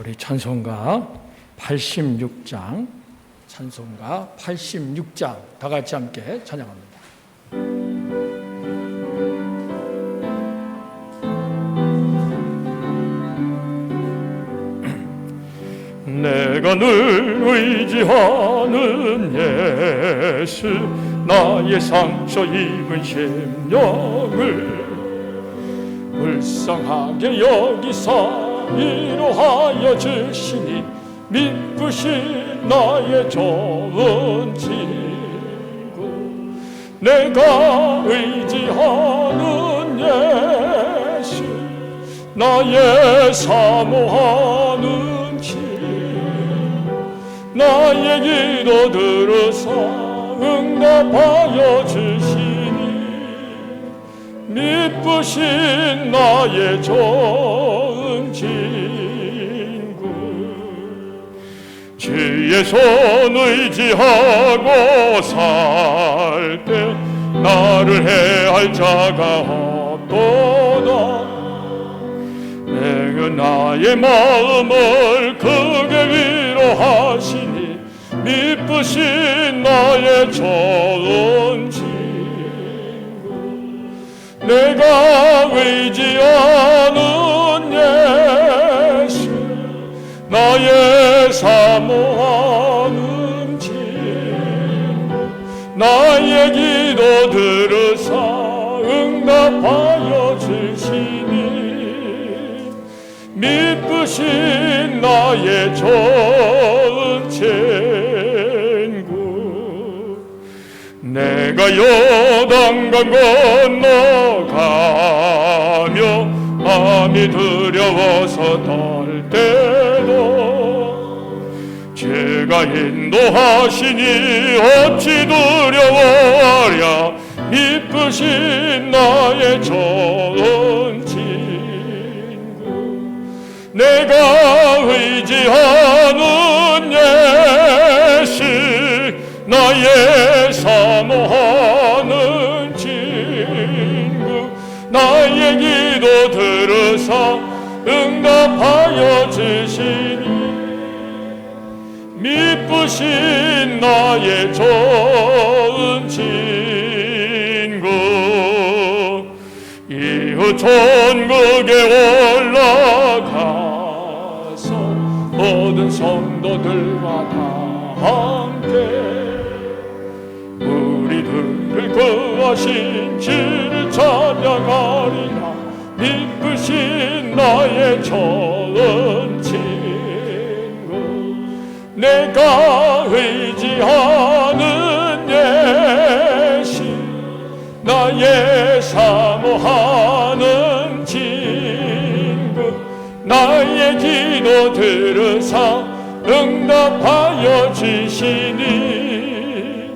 우리 찬송가 86장, 찬송가 86장 다 같이 함께 찬양합니다. 내가 늘 의지하는 예수, 나의 상처 입은 심령을 불쌍하게 여기사 위로하여 주시니 미쁘신 나의 좋은 친구. 내가 의지하는 예수, 나의 사모하는 친구, 나의 기도 들으사 응답하여 주시니 미쁘신 나의 좋은 친구. 주의 손 의지하고 살 때 나를 해할 자가 없도다. 내가 나의 마음을 크게 위로하시니 미쁘신 나의 좋은 친구. 내가 의지하는 예수, 나의 사모하는 친구, 나의 기도 들으사 응답하여 주시니 미쁘신 나의 좋은 친구. 내가 요단강 건너가며 마음이 두려워서 떨 때도 주가 인도하시니 어찌 두려워하랴. 미쁘신 나의 좋은 친구. 내가 의지하는 예수, 나의 사모하는 친구, 나의 기도 들으사 응답하여 주시니 미쁘신 나의 좋은 친구. 이후 천국에 올라가서 모든 성도들과 다 함께 우리들을 구하신 주를 찬양하리라. 미쁘신 나의 좋은 친구. 내가 의지하는 예수, 나의 사모하는 친구, 나의 기도 들으사 응답하여 주시니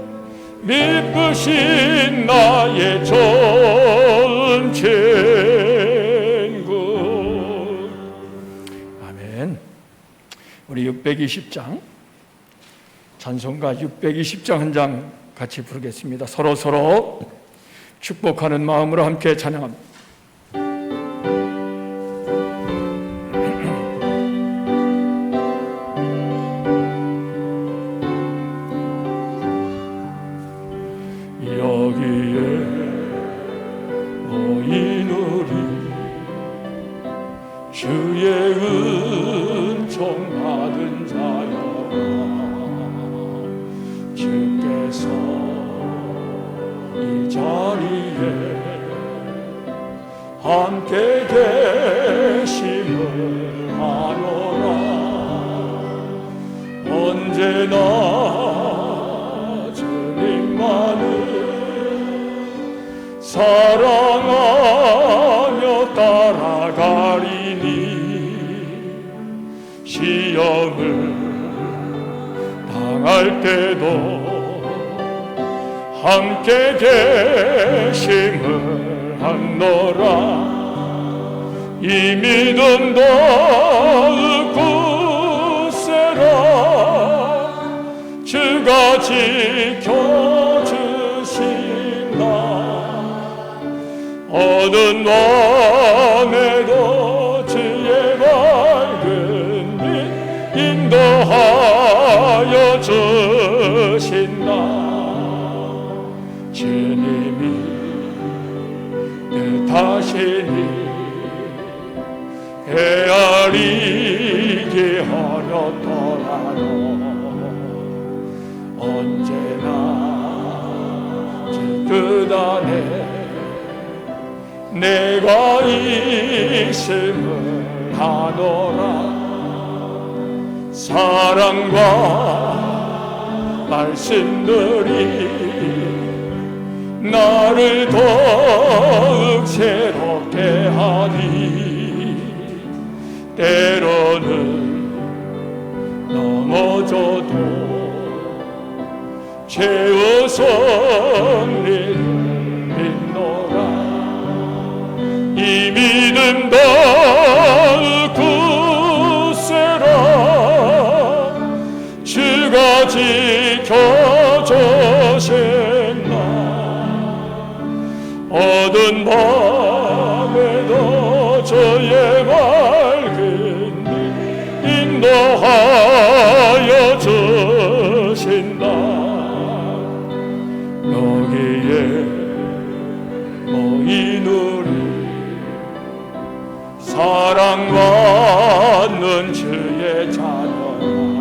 미쁘신 나의 좋은 친구. 아멘. 우리 620장, 찬송가 620장 한 장 같이 부르겠습니다. 서로 축복하는 마음으로 함께 찬양합니다. 주의 은총 받은 자여, 주께서 이 자리에 함께 계심을 아노라. 언제나 주님만을 사랑하며 따라가리니 시험을 당할 때도 함께 계심을 안노라. 이 믿음 더욱 굳세라. 주가 지켜주신다. 어느 밤에도 주의 밝은 빛 인도하여 주신다. 주님이 뜻하시니 헤아리기 어렵더라도 언제나 주 뜻 안에 내가 있음을 하노라. 사랑과 말씀들이 나를 더욱 새롭게 하니 때로는 넘어져도 최후 승리를 믿노라. 이 믿음 더욱 굳세라. 주가 지켜주신다. 어두운 밤에도 저의 밝은 빛 인도하여 주신다. 여기에 모인 우리 사랑받는 주의 자녀라.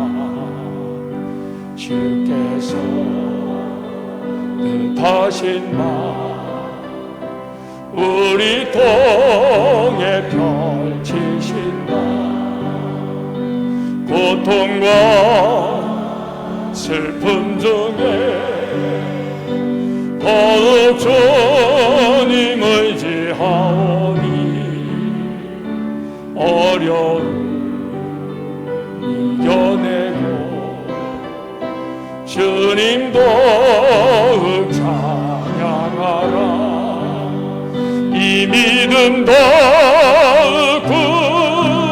주께서 뜻하신 바 우리 통해 펼치신다. 고통과 슬픔 중에 더욱 주님 의지하오니 어려움 이겨내고 주님 더욱 찬양하라. 이 믿음 더욱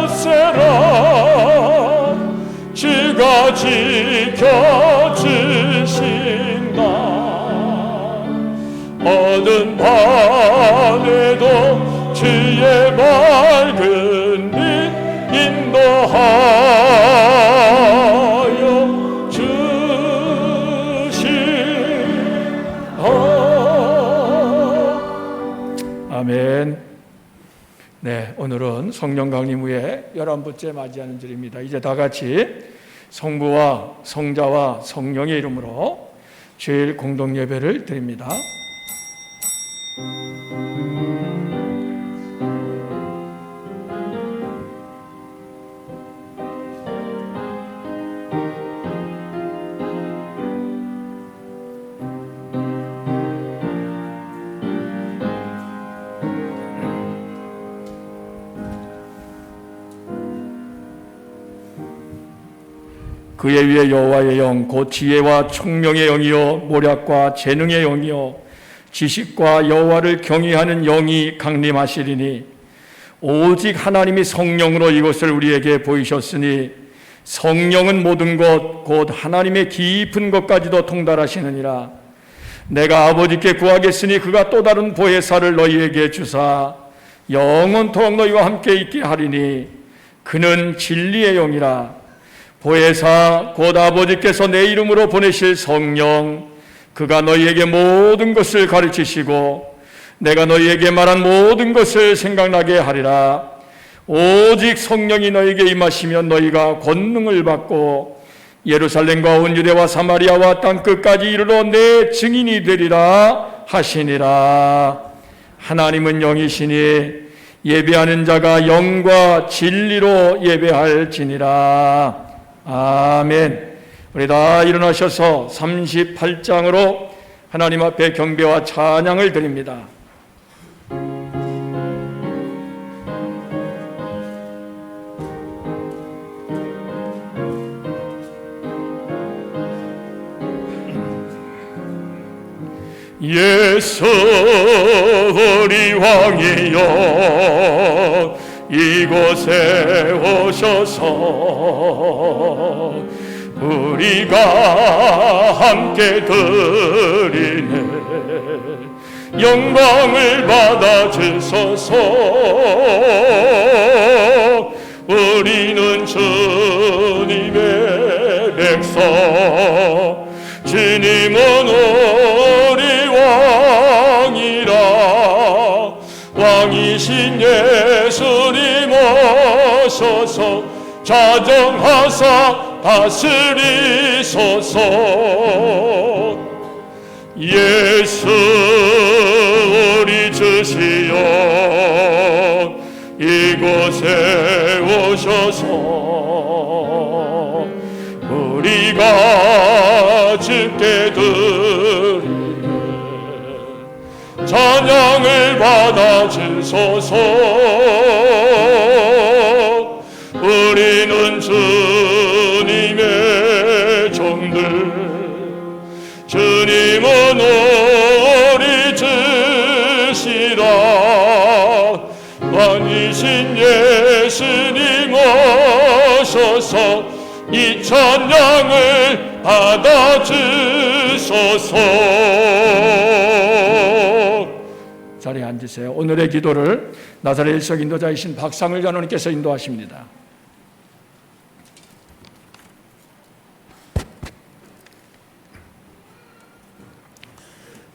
굳세라. 주가 지켜주신다. 어두운 밤에도 주의 밝은 빛 인도하여 주신다. 아멘. 네, 오늘은 성령 강림 후에 11번째 맞이하는 절입니다. 이제 다 같이 성부와 성자와 성령의 이름으로 주일 공동 예배를 드립니다. 그의 위에 여호와의 영 곧 지혜와 총명의 영이요 모략과 재능의 영이요 지식과 여호와를 경외하는 영이 강림하시리니 오직 하나님이 성령으로 이것을 우리에게 보이셨으니 성령은 모든 것 곧 하나님의 깊은 것까지도 통달하시느니라. 내가 아버지께 구하겠으니 그가 또 다른 보혜사를 너희에게 주사 영원토록 너희와 함께 있게 하리니 그는 진리의 영이라. 보혜사 곧 아버지께서 내 이름으로 보내실 성령 그가 너희에게 모든 것을 가르치시고 내가 너희에게 말한 모든 것을 생각나게 하리라. 오직 성령이 너희에게 임하시면 너희가 권능을 받고 예루살렘과 온 유대와 사마리아와 땅끝까지 이르러 내 증인이 되리라 하시니라. 하나님은 영이시니 예배하는 자가 영과 진리로 예배할지니라. 아멘. 우리 다 일어나셔서 38장으로 하나님 앞에 경배와 찬양을 드립니다. 예수 우리 왕이여 이곳에 오셔서 우리가 함께 드리네 영광을 받아 주소서. 우리는 주님의 주소서. 주님은 우리 왕이라. 왕이신 예수님 오셔서 자정하사 다스리소서. 예수 우리 주시여 이곳에 오셔서 우리가 주께 드리는 찬양을 받아 주소서. 우리는 주님의 종들, 주님은 우리 주시라. 왕이신 예수님 오셔서 이 찬양을 받아 주소서. 자리에 앉으세요. 오늘의 기도를 나사렛 일석 인도자이신 박상을 장로님께서 인도하십니다.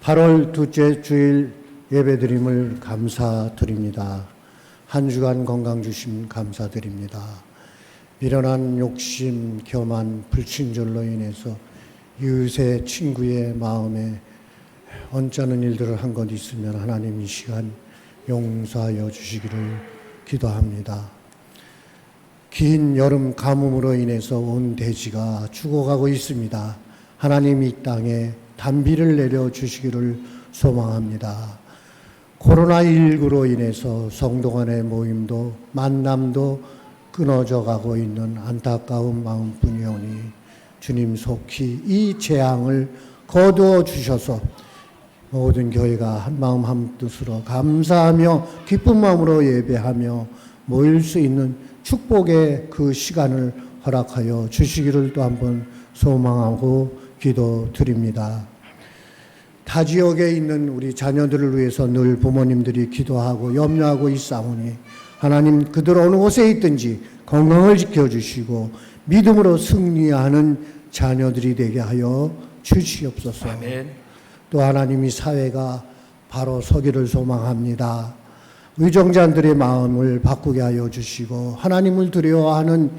(8월) 둘째 주일 예배드림을 감사드립니다. 한 주간 건강 주심 감사드립니다. 미련한 욕심, 교만, 불친절로 인해서 이웃의 친구의 마음에 언짢은 일들을 한 것 있으면 하나님 이 시간 용서하여 주시기를 기도합니다. 긴 여름 가뭄으로 인해서 온 대지가 죽어가고 있습니다. 하나님 이 땅에 단비를 내려 주시기를 소망합니다. 코로나19로 인해서 성도 간의 모임도 만남도 끊어져 가고 있는 안타까운 마음뿐이오니 주님 속히 이 재앙을 거두어 주셔서 모든 교회가 한마음 한뜻으로 감사하며 기쁜 마음으로 예배하며 모일 수 있는 축복의 그 시간을 허락하여 주시기를 또 한번 소망하고 기도드립니다. 타 지역에 있는 우리 자녀들을 위해서 늘 부모님들이 기도하고 염려하고 있사오니 하나님 그들 어느 곳에 있든지 건강을 지켜주시고 믿음으로 승리하는 자녀들이 되게 하여 주시옵소서. 아멘. 또 하나님이 사회가 바로 서기를 소망합니다. 의정자들의 마음을 바꾸게 하여 주시고 하나님을 두려워하는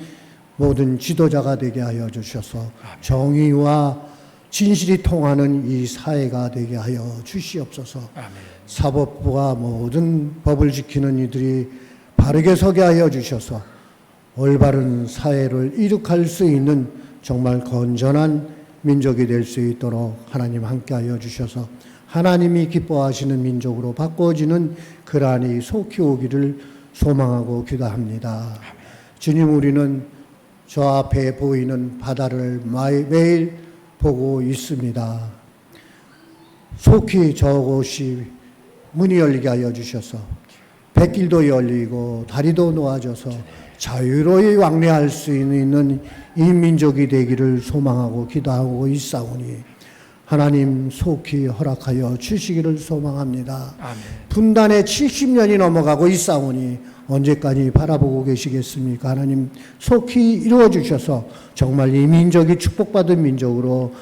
모든 지도자가 되게 하여 주셔서 정의와 진실이 통하는 이 사회가 되게 하여 주시옵소서. 아멘. 사법부와 모든 법을 지키는 이들이 바르게 서게 하여 주셔서 올바른 사회를 이룩할 수 있는 정말 건전한 민족이 될 수 있도록 하나님 함께하여 주셔서 하나님이 기뻐하시는 민족으로 바꿔지는 그러한이 속히 오기를 소망하고 기도합니다. 주님, 우리는 저 앞에 보이는 바다를 매일 보고 있습니다. 속히 저곳이 문이 열리게 하여 주셔서 뱃길도 열리고 다리도 놓아져서 자유로이 왕래할 수 있는 이 민족이 되기를 소망하고 기도하고 있사오니 하나님 속히 허락하여 주시기를 소망합니다. 아멘. 분단에 70년이 넘어가고 있사오니 언제까지 바라보고 계시겠습니까? 하나님 속히 이루어 주셔서 정말 이 민족이 축복받은 민족으로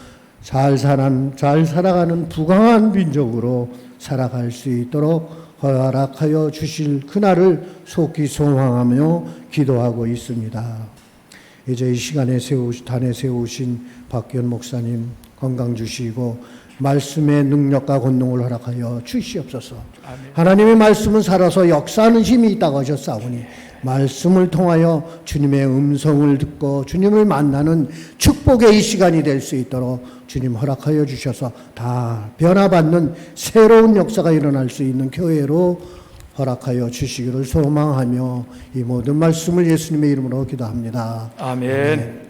잘 살아가는 부강한 민족으로 살아갈 수 있도록 허락하여 주실 그날을 속히 소망하며 기도하고 있습니다. 이제 이 시간에 단에 세우신 박기현 목사님 건강 주시고 말씀의 능력과 권능을 허락하여 주시옵소서. 아멘. 하나님의 말씀은 살아서 역사하는 힘이 있다고 하셨사오니 말씀을 통하여 주님의 음성을 듣고 주님을 만나는 축복의 이 시간이 될 수 있도록 주님 허락하여 주셔서 다 변화받는 새로운 역사가 일어날 수 있는 교회로 허락하여 주시기를 소망하며 이 모든 말씀을 예수님의 이름으로 기도합니다. 아멘. 아멘.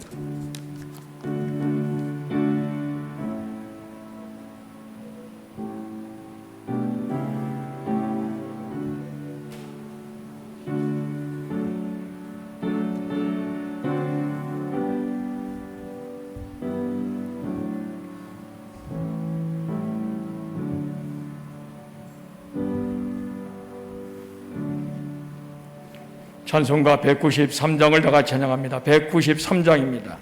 찬송가 193장을 다 같이 찬양합니다. 193장입니다.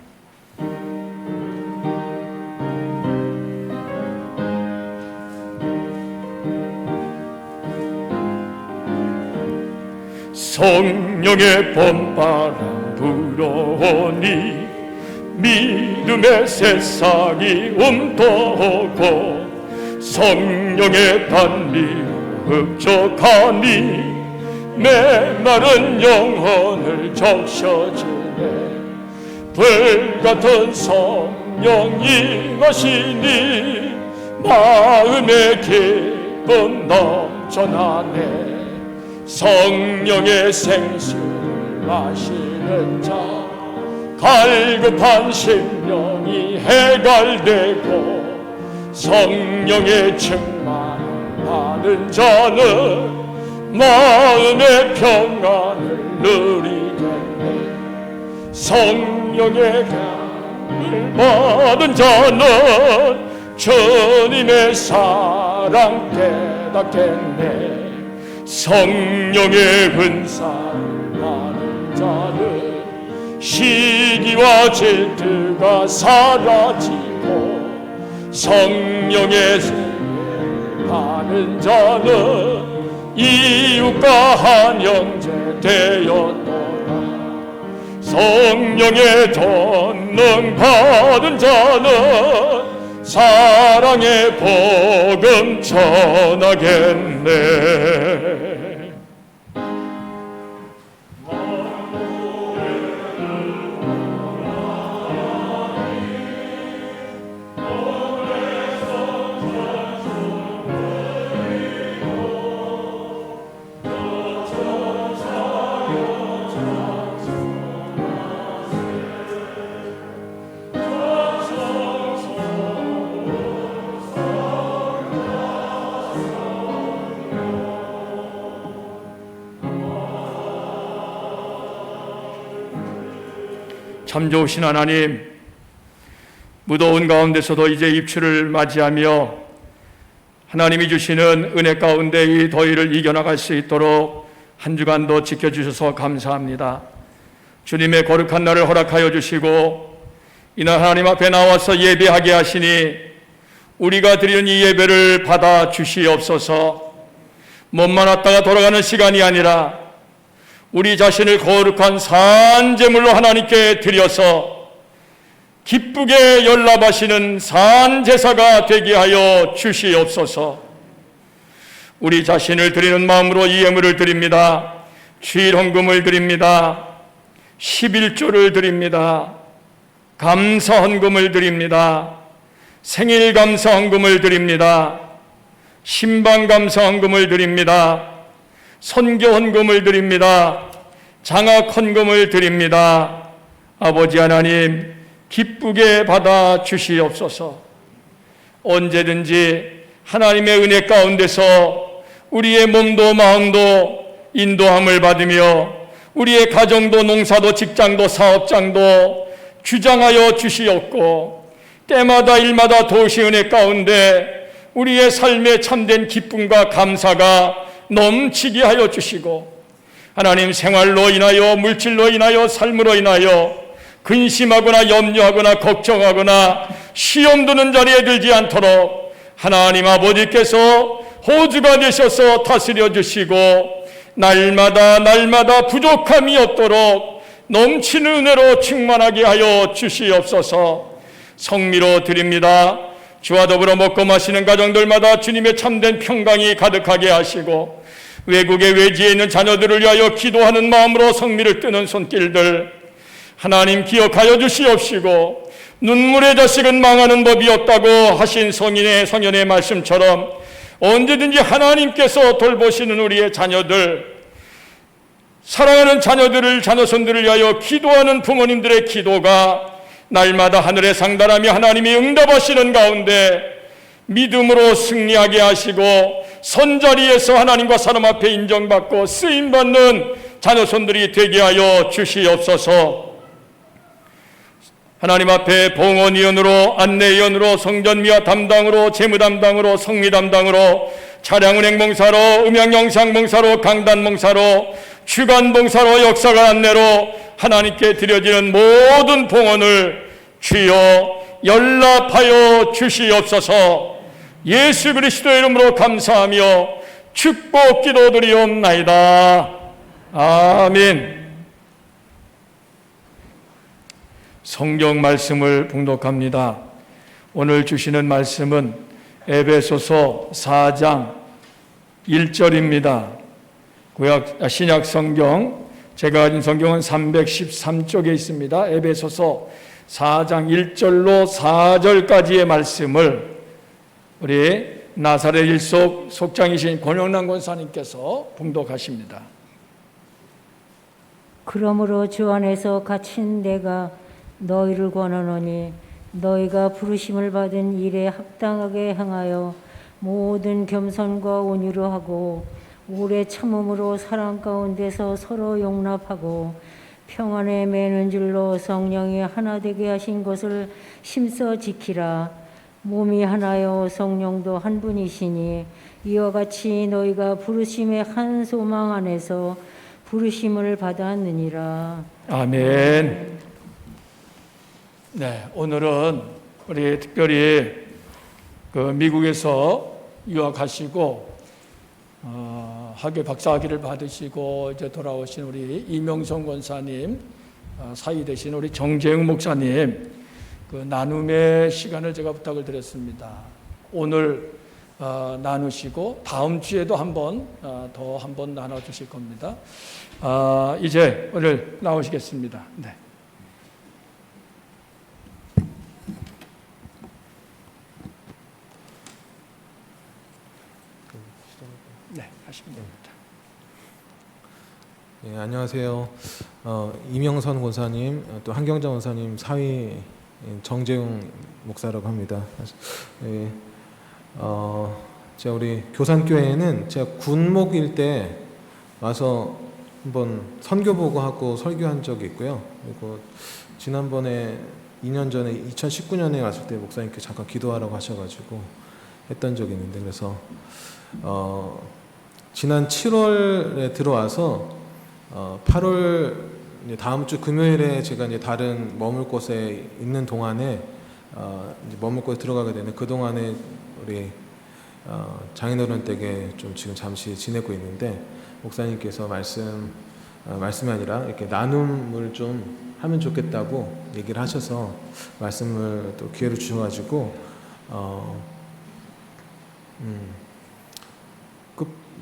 성령의 봄바람 불어오니 믿음의 세상이 움떠오고 성령의 단비 흡족하니 메마른 영혼을 적셔주네. 불같은 성령이 마시니 마음의 기쁨 넘쳐나네. 성령의 생수 마시는 자 갈급한 심령이 해갈되고 성령의 충만하는 자는 마음의 평안을 누리겠네. 성령의 감을 받은 자는 주님의 사랑 깨닫겠네. 성령의 은사를 받은 자는 시기와 질투가 사라지고 성령의 세례를 받은 자는 이웃과 한 형제 되었노라. 성령의 전능 받은 자는 사랑의 복음 전하겠네. 참 좋으신 하나님, 무더운 가운데서도 이제 입추를 맞이하며 하나님이 주시는 은혜 가운데 이 더위를 이겨나갈 수 있도록 한 주간도 지켜주셔서 감사합니다. 주님의 거룩한 날을 허락하여 주시고 이날 하나님 앞에 나와서 예배하게 하시니 우리가 드리는 이 예배를 받아 주시옵소서. 몸만 왔다가 돌아가는 시간이 아니라 우리 자신을 거룩한 산제물로 하나님께 드려서 기쁘게 연락하시는 산제사가 되게 하여 주시옵소서. 우리 자신을 드리는 마음으로 이 예물을 드립니다. 주일헌금을 드립니다. 11조를 드립니다. 감사헌금을 드립니다. 생일감사헌금을 드립니다. 신방감사헌금을 드립니다. 선교헌금을 드립니다. 장학헌금을 드립니다. 아버지 하나님, 기쁘게 받아 주시옵소서. 언제든지 하나님의 은혜 가운데서 우리의 몸도 마음도 인도함을 받으며 우리의 가정도 농사도 직장도 사업장도 주장하여 주시옵고 때마다 일마다 도우시 은혜 가운데 우리의 삶에 참된 기쁨과 감사가 넘치게 하여 주시고 하나님, 생활로 인하여 물질로 인하여 삶으로 인하여 근심하거나 염려하거나 걱정하거나 시험 드는 자리에 들지 않도록 하나님 아버지께서 호주가 되셔서 다스려 주시고 날마다 부족함이 없도록 넘치는 은혜로 충만하게 하여 주시옵소서. 성미로 드립니다. 주와 더불어 먹고 마시는 가정들마다 주님의 참된 평강이 가득하게 하시고 외국의 외지에 있는 자녀들을 위하여 기도하는 마음으로 성미를 뜨는 손길들 하나님 기억하여 주시옵시고 눈물의 자식은 망하는 법이 없다고 하신 성현의 말씀처럼 언제든지 하나님께서 돌보시는 우리의 자녀들, 사랑하는 자녀들을, 자녀손들을 위하여 기도하는 부모님들의 기도가 날마다 하늘에 상달하며 하나님이 응답하시는 가운데 믿음으로 승리하게 하시고 선자리에서 하나님과 사람 앞에 인정받고 쓰임받는 자녀손들이 되게 하여 주시옵소서. 하나님 앞에 봉헌위원으로, 안내위원으로, 성전미화 담당으로, 재무 담당으로, 성미 담당으로, 차량운행봉사로, 음향영상봉사로, 강단봉사로, 주간봉사로, 역사관 안내로 하나님께 드려지는 모든 봉헌을 주여 연락하여 주시옵소서. 예수 그리스도의 이름으로 감사하며 축복 기도드리옵나이다. 아멘. 성경 말씀을 봉독합니다. 오늘 주시는 말씀은 에베소서 4장 1절입니다. 신약 성경, 제가 가진 성경은 313쪽에 있습니다. 에베소서 4장 1절로 4절까지의 말씀을 우리 나사렛 일속 속장이신 권영란 권사님께서 봉독하십니다. 그러므로 주 안에서 갇힌 내가 너희를 권하노니 너희가 부르심을 받은 일에 합당하게 행하여 모든 겸손과 온유로 하고 오래 참음으로 사랑 가운데서 서로 용납하고 평안에 매는 줄로 성령이 하나 되게 하신 것을 힘써 지키라. 몸이 하나요 성령도 한 분이시니 이와 같이 너희가 부르심의 한 소망 안에서 부르심을 받았느니라. 아멘. 네, 오늘은 우리 특별히 미국에서 유학하시고 학위 박사학위를 받으시고 이제 돌아오신 우리 이명성 권사님, 사위 되신 우리 정재웅 목사님 나눔의 시간을 제가 부탁을 드렸습니다. 오늘 나누시고 다음 주에도 더 한 번 나눠주실 겁니다. 이제 오늘 나오시겠습니다. 네. 네, 하시면 됩니다. 네, 안녕하세요. 이명선 권사님, 또 한경자 권사님 사위 정재웅 목사라고 합니다. 네, 제가 우리 교산교회에는 제가 군목일 때 와서 한번 선교 보고하고 설교한 적이 있고요. 그리고 지난번에 2년 전에 2019년에 왔을 때 목사님께 잠깐 기도하라고 하셔가지고 했던 적이 있는데, 그래서 지난 7월에 들어와서 8월 다음 주 금요일에 제가 이제 다른 머물 곳에 있는 동안에 이제 머물 곳에 들어가게 되는데, 그 동안에 우리 장인어른 댁에 좀 지금 잠시 지내고 있는데, 목사님께서 말씀이 아니라 이렇게 나눔을 좀 하면 좋겠다고 얘기를 하셔서 말씀을 또 기회를 주셔가지고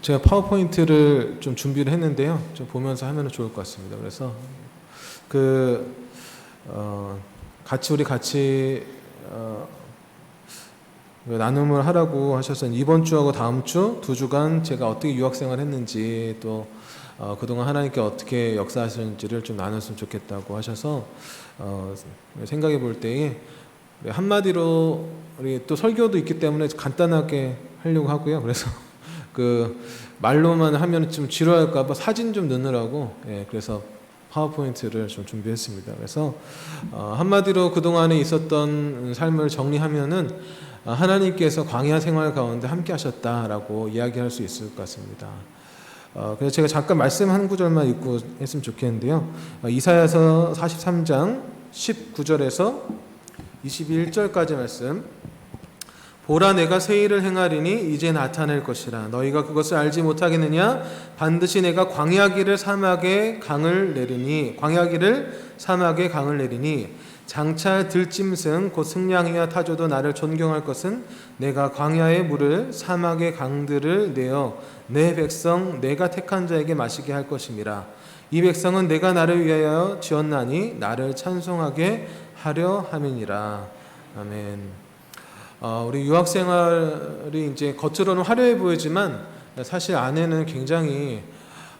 제가 파워포인트를 좀 준비를 했는데요. 좀 보면서 하면 좋을 것 같습니다. 그래서 우리 같이 나눔을 하라고 하셔서 이번 주하고 다음 주 2주간 제가 어떻게 유학생활을 했는지 또 그동안 하나님께 어떻게 역사하셨는지를 좀 나눴으면 좋겠다고 하셔서 생각해 볼 때에 한마디로 우리 또 설교도 있기 때문에 간단하게 하려고 하고요. 그래서 말로만 하면 좀 지루할까봐 사진 좀 넣느라고 그래서 파워포인트를 좀 준비했습니다. 그래서 한마디로 그동안에 있었던 삶을 정리하면은 하나님께서 광야 생활 가운데 함께 하셨다라고 이야기할 수 있을 것 같습니다. 그래서 제가 잠깐 말씀 한 구절만 읽고 했으면 좋겠는데요. 이사야서 43장 19절에서 21절까지 말씀. 보라, 내가 새 일을 행하리니 이제 나타낼 것이라. 너희가 그것을 알지 못하겠느냐? 반드시 내가 광야길을 사막에 강을 내리니 장차 들짐승 곧 승냥이와 타조도 나를 존경할 것은 내가 광야의 물을 사막의 강들을 내어 내 백성 내가 택한 자에게 마시게 할 것임이라. 이 백성은 내가 나를 위하여 지었나니 나를 찬송하게 하려 함이니라. 아멘. 우리 유학생활이 이제 겉으로는 화려해 보이지만 사실 안에는 굉장히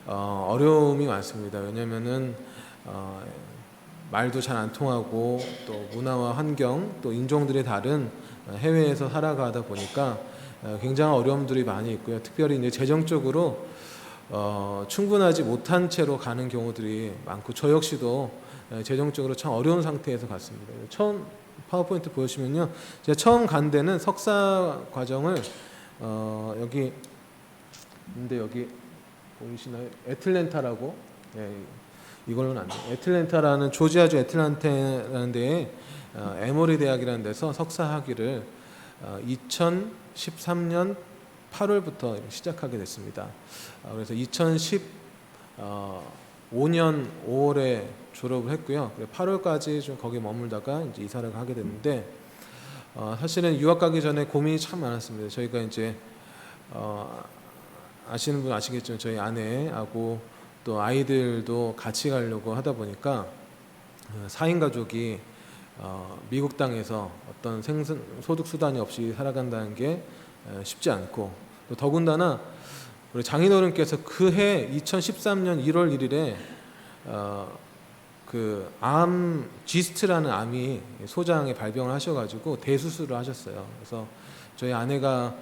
어려움이 많습니다. 왜냐하면은 말도 잘 안 통하고 또 문화와 환경 또 인종들이 다른 해외에서 살아가다 보니까 굉장한 어려움들이 많이 있고요. 특별히 이제 재정적으로 충분하지 못한 채로 가는 경우들이 많고, 저 역시도 재정적으로 참 어려운 상태에서 갔습니다. 처음 파워포인트 보시면요, 제가 처음 간 데는 석사 과정을 여기 보이시나요? 애틀랜타라고, 이걸로는 안 돼요. 애틀랜타라는 조지아주 애틀랜타라는 데에 에모리 대학이라는 데서 석사 학위를 2013년 8월부터 시작하게 됐습니다. 그래서 5년 5월에 졸업을 했고요. 8월까지 좀 거기 머물다가 이제 이사를 가게 됐는데 사실은 유학 가기 전에 고민이 참 많았습니다. 저희가 이제 아시는 분 아시겠지만 저희 아내하고 또 아이들도 같이 가려고 하다 보니까 4인 가족이 미국 땅에서 어떤 생선 소득 수단이 없이 살아간다는 게 쉽지 않고 또 더군다나 우리 장인어른께서 그해 2013년 1월 1일에 그 암 지스트라는 암이 소장에 발병을 하셔가지고 대수술을 하셨어요. 그래서 저희 아내가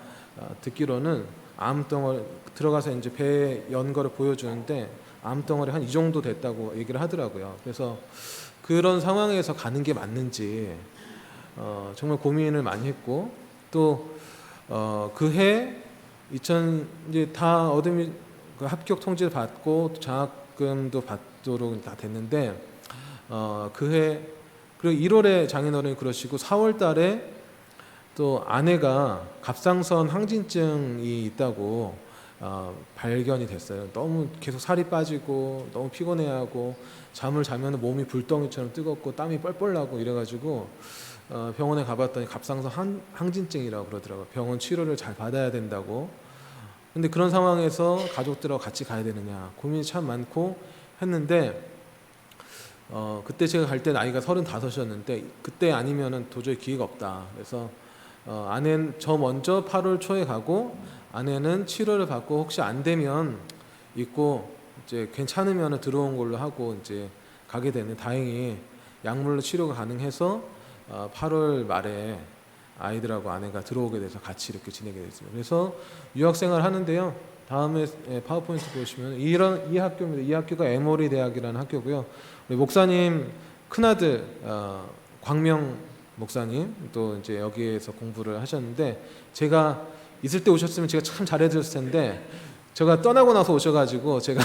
듣기로는 암덩어리 들어가서 이제 배에 연거를 보여주는데 암덩어리 한 이 정도 됐다고 얘기를 하더라고요. 그래서 그런 상황에서 가는 게 맞는지 정말 고민을 많이 했고 또 그해 이제 다 어드미 그 합격 통지를 받고 장학금도 받도록 다 됐는데 그해 그리고 1월에 장인어른이 그러시고 4월 달에 또 아내가 갑상선 항진증이 있다고 발견이 됐어요. 너무 계속 살이 빠지고 너무 피곤해하고 잠을 자면 몸이 불덩이처럼 뜨겁고 땀이 뻘뻘 나고 이래가지고 병원에 가봤더니 갑상선 항진증이라고 그러더라고요. 병원 치료를 잘 받아야 된다고. 근데 그런 상황에서 가족들하고 같이 가야 되느냐 고민이 참 많고 했는데 그때 제가 갈 때 나이가 35이었는데 그때 아니면은 도저히 기회가 없다. 그래서 아내는 저 먼저 8월 초에 가고 아내는 치료를 받고 혹시 안 되면 있고 이제 괜찮으면 들어온 걸로 하고 이제 가게 되는 다행히 약물로 치료가 가능해서 8월 말에 아이들하고 아내가 들어오게 돼서 같이 이렇게 지내게 됐습니다. 그래서 유학생활 하는데요. 다음에 파워포인트 보시면 이 학교입니다. 이 학교가 에모리 대학이라는 학교고요. 우리 목사님 큰아들 광명 목사님 또 이제 여기에서 공부를 하셨는데 제가 있을 때 오셨으면 제가 참 잘해드렸을 텐데 제가 떠나고 나서 오셔가지고 제가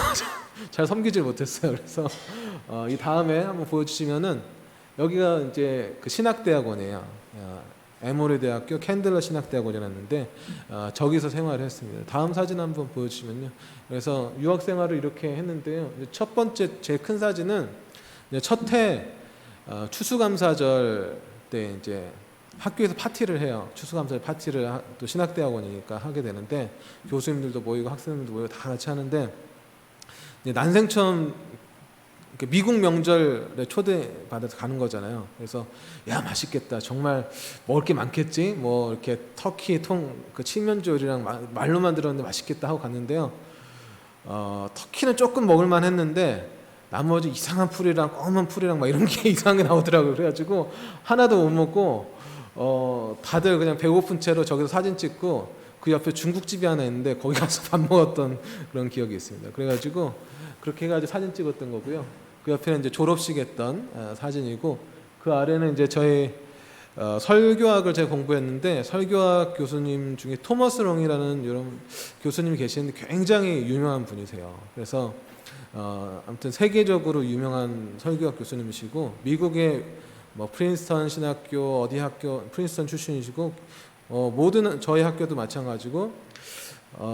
잘 섬기질 못했어요. 그래서 이 다음에 한번 보여주시면은 여기가 이제 그 신학대학원이에요. 에모리 대학교 캔들러 신학대학원이었는데 저기서 생활을 했습니다. 다음 사진 한번 보여주시면요. 그래서 유학 생활을 이렇게 했는데요. 첫 번째 제일 큰 사진은 첫해 추수감사절 때 이제 학교에서 파티를 해요. 추수감사절 파티를 또 신학대학원이니까 하게 되는데 교수님들도 모이고 학생들도 모이고 다 같이 하는데 난생 처음 미국 명절에 초대받아서 가는 거잖아요. 그래서 야 맛있겠다. 정말 먹을 게 많겠지. 뭐 이렇게 터키 그 칠면조리랑 말로만 들었는데 맛있겠다 하고 갔는데요. 터키는 조금 먹을만 했는데 나머지 이상한 풀이랑 검은 풀이랑 막 이런 게 이상하게 나오더라고요. 그래가지고 하나도 못 먹고 다들 그냥 배고픈 채로 저기서 사진 찍고 그 옆에 중국집이 하나 있는데 거기 가서 밥 먹었던 그런 기억이 있습니다. 그래가지고 그렇게 해가지고 사진 찍었던 거고요. 그 옆에는 이제 졸업식 했던 사진이고 그 아래는 이제 저희 설교학을 제가 공부했는데 설교학 교수님 중에 토머스 롱이라는 이런 교수님이 계시는데 굉장히 유명한 분이세요. 그래서 아무튼 세계적으로 유명한 설교학 교수님이시고 미국의 뭐 프린스턴 신학교 어디 학교 프린스턴 출신이시고 모든 저희 학교도 마찬가지고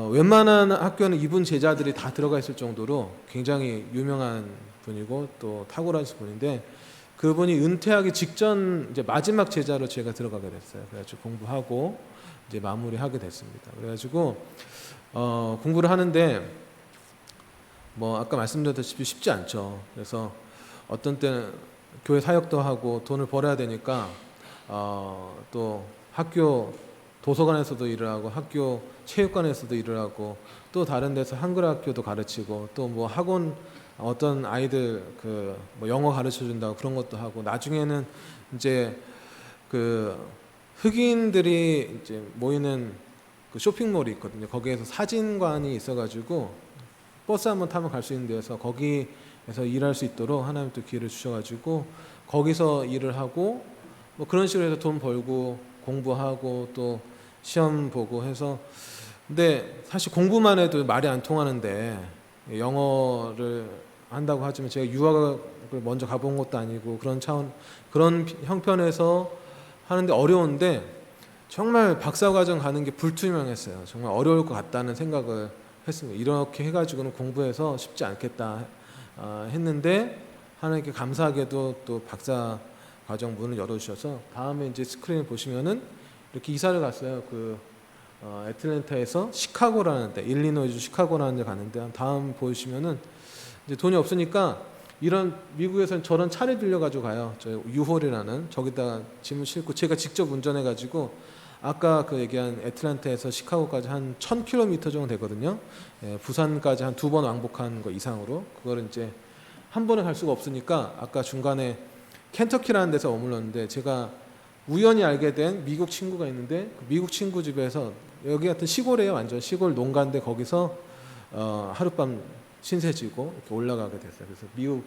웬만한 학교는 이분 제자들이 다 들어가 있을 정도로 굉장히 유명한 분이고 또 탁월하신 분인데 그분이 은퇴하기 직전 이제 마지막 제자로 제가 들어가게 됐어요. 그래가지고 공부하고 이제 마무리하게 됐습니다. 그래가지고 공부를 하는데 뭐 아까 말씀드렸다시피 쉽지 않죠. 그래서 어떤 때는 교회 사역도 하고 돈을 벌어야 되니까 또 학교 도서관에서도 일을 하고 학교 체육관에서도 일을 하고 또 다른 데서 한글 학교도 가르치고 또 뭐 학원 어떤 아이들 그 뭐 영어 가르쳐 준다고 그런 것도 하고 나중에는 이제 그 흑인들이 이제 모이는 그 쇼핑몰이 있거든요. 거기에서 사진관이 있어가지고 버스 한번 타면 갈 수 있는 데서 거기에서 일할 수 있도록 하나님 또 기회를 주셔가지고 거기서 일을 하고 뭐 그런 식으로 해서 돈 벌고 공부하고 또 시험 보고 해서 근데 사실 공부만 해도 말이 안 통하는데 영어를 한다고 하지만 제가 유학을 먼저 가본 것도 아니고 그런 차원 그런 형편에서 하는데 어려운데 정말 박사과정 가는 게 불투명했어요. 정말 어려울 것 같다는 생각을 했습니다. 이렇게 해가지고는 공부해서 쉽지 않겠다 했는데 하나님께 감사하게도 또 박사 과정 문을 열어주셔서 다음에 이제 스크린을 보시면은 이렇게 이사를 갔어요. 애틀랜타에서 시카고라는 데, 일리노이주 시카고라는 데 갔는데 다음 보시면은 이제 돈이 없으니까 이런 미국에서는 저런 차를 빌려가지고 가요. 저 유홀이라는 저기다 짐을 싣고 제가 직접 운전해가지고 아까 그 얘기한 애틀랜타에서 시카고까지 한 1000km 정도 되거든요. 예, 부산까지 한 2번 왕복한 거 이상으로 그거를 이제 한 번에 갈 수가 없으니까 아까 중간에 켄터키라는 데서 머물렀는데 제가 우연히 알게 된 미국 친구가 있는데 그 미국 친구 집에서 여기 같은 시골이에요. 완전 시골 농가인데 거기서 하룻밤 신세 지고 이렇게 올라가게 됐어요. 그래서 미국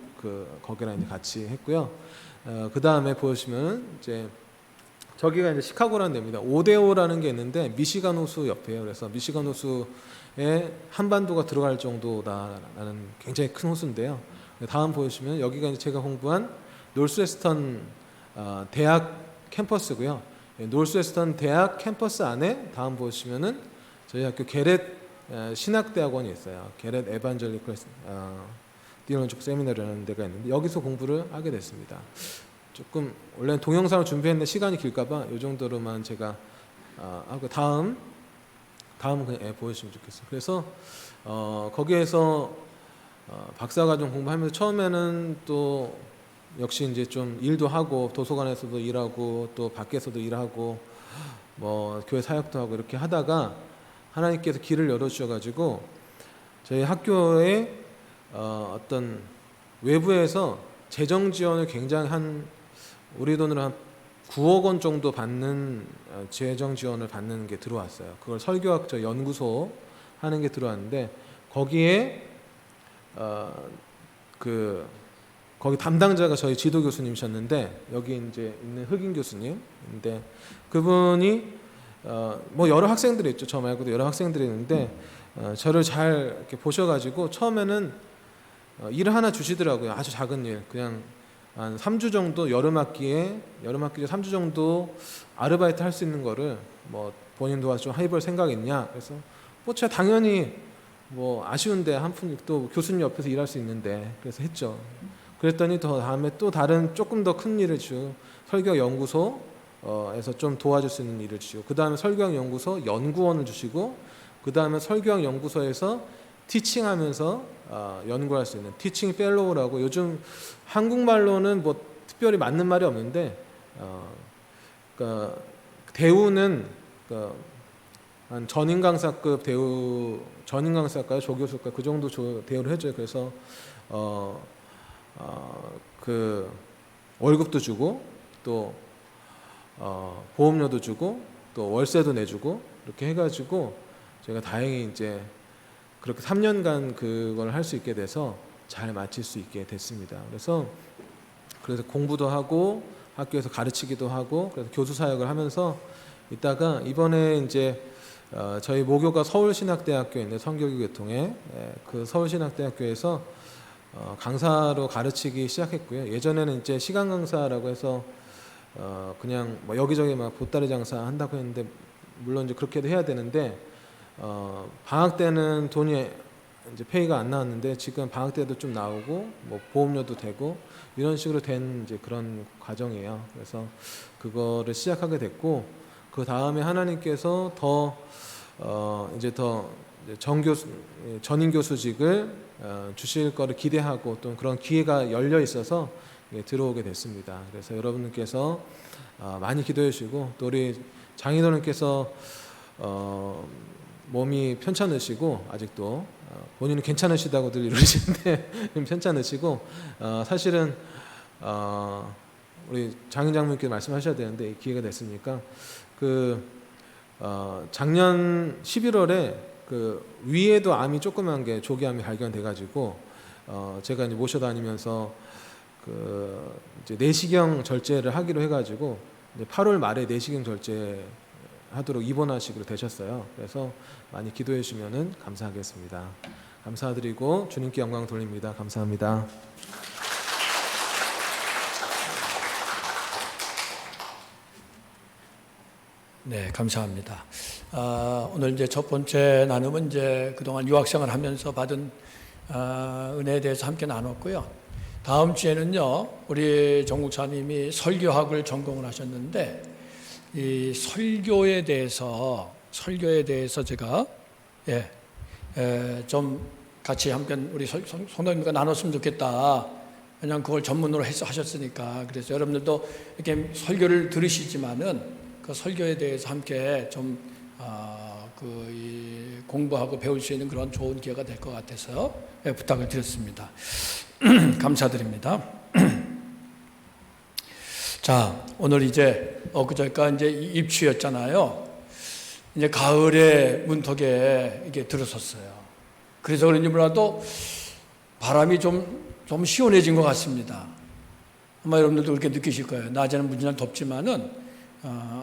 거기랑 이제 같이 했고요. 그 다음에 보시면 이제 저기가 이제 시카고라는 데입니다. 오데오라는 게 있는데 미시간 호수 옆이에요. 그래서 미시간 호수에 한반도가 들어갈 정도다라는 굉장히 큰 호수인데요. 다음 보시면 여기가 이제 제가 공부한 노스웨스턴 대학 캠퍼스고요. 노스웨스턴 대학 캠퍼스 안에 다음 보시면은 저희 학교 게렛 신학대학원이 있어요. 게렛 에반젤리컬 디올로지컬 세미나리라는 데가 있는데 여기서 공부를 하게 됐습니다. 조금 원래는 동영상을 준비했는데 시간이 길까봐 이 정도로만 제가 하고 다음 그냥 보여주시면 좋겠어요. 그래서 거기에서 박사과정 공부하면서 처음에는 또 역시 이제 좀 일도 하고 도서관에서도 일하고 또 밖에서도 일하고 뭐 교회 사역도 하고 이렇게 하다가 하나님께서 길을 열어주셔가지고 저희 학교에 어떤 외부에서 재정 지원을 굉장히 우리 돈으로 한 9억 원 정도 받는 재정 지원을 받는 게 들어왔어요. 그걸 설교학적 연구소 하는 게 들어왔는데 거기에 거기 담당자가 저희 지도 교수님이셨는데 여기 이제 있는 흑인 교수님인데 그분이 뭐 여러 학생들이 있죠. 저 말고도 여러 학생들이 있는데 저를 잘 이렇게 보셔가지고 처음에는 일을 하나 주시더라고요. 아주 작은 일, 그냥 한 3주 정도 여름학기에 3주 정도 아르바이트 할 수 있는 거를 뭐 본인 도와서 좀 해볼 생각 있냐? 그래서 뭐 제가 당연히 뭐 아쉬운데 한 푼 또 교수님 옆에서 일할 수 있는데 그래서 했죠. 그랬더니 더 다음에 또 다른 조금 더 큰 일을 설교 연구소에서 좀 도와줄 수 있는 일을 주시고 그 다음에 설교학 연구소 연구원을 주시고 그 다음에 설교학 연구소에서 티칭하면서 연구할 수 있는 티칭 펠로우라고 요즘 한국말로는 뭐 특별히 맞는 말이 없는데 그러니까 대우는 한 전임 강사급 대우 전임 강사일까요 조교수일까요 그 정도 대우를 해줘요. 그래서 그 월급도 주고 또 보험료도 주고 또 월세도 내주고 이렇게 해가지고 제가 다행히 이제 그렇게 3년간 그걸 할 수 있게 돼서 잘 마칠 수 있게 됐습니다. 그래서 공부도 하고 학교에서 가르치기도 하고 그래서 교수 사역을 하면서 있다가 이번에 이제 저희 모교가 서울신학대학교에 있는 성교육계통에 그 서울신학대학교에서 강사로 가르치기 시작했고요. 예전에는 이제 시간 강사라고 해서 그냥 뭐 여기저기 막 보따리 장사 한다고 했는데 물론 이제 그렇게도 해야 되는데 방학 때는 돈이 이제 페이가 안 나왔는데 지금 방학 때도 좀 나오고 뭐 보험료도 되고 이런 식으로 된 이제 그런 과정이에요. 그래서 그거를 시작하게 됐고 그 다음에 하나님께서 이제 전임 교수직을 주실 거를 기대하고 또 그런 기회가 열려 있어서 들어오게 됐습니다. 그래서 여러분들께서 많이 기도해 주시고 또 우리 장인어른께서 몸이 편찮으시고 아직도 본인은 괜찮으시다고들 이러시는데 편찮으시고 사실은 우리 장인 장모님께서 말씀하셔야 되는데 기회가 됐으니까 작년 11월에 위에도 암이 조그만 게 조기암이 발견돼가지고 제가 이제 모셔다니면서 이제 내시경 절제를 하기로 해가지고 이제 8월 말에 내시경 절제 하도록 입원하시기로 되셨어요. 그래서 많이 기도해 주시면은 감사하겠습니다. 감사드리고 주님께 영광 돌립니다. 감사합니다. 네, 감사합니다. 오늘 이제 첫 번째 나눔은 이제 그동안 유학생활 하면서 받은 은혜에 대해서 함께 나눴고요. 다음 주에는요, 우리 정국사님이 설교학을 전공을 하셨는데, 이 설교에 대해서 제가 좀 같이 함께 우리 성도님과 나눴으면 좋겠다. 왜냐하면 그걸 전문으로 하셨으니까. 그래서 여러분들도 이렇게 설교를 들으시지만은 그 설교에 대해서 함께 좀 공부하고 배울 수 있는 그런 좋은 기회가 될 것 같아서 부탁을 드렸습니다. 감사드립니다. 자, 오늘 이제 엊그저께가 이제 입추였잖아요. 이제 가을의 문턱에 이게 들어섰어요. 그래서 그런지 몰라도 바람이 좀 시원해진 것 같습니다. 아마 여러분들도 그렇게 느끼실 거예요. 낮에는 무지나 덥지만은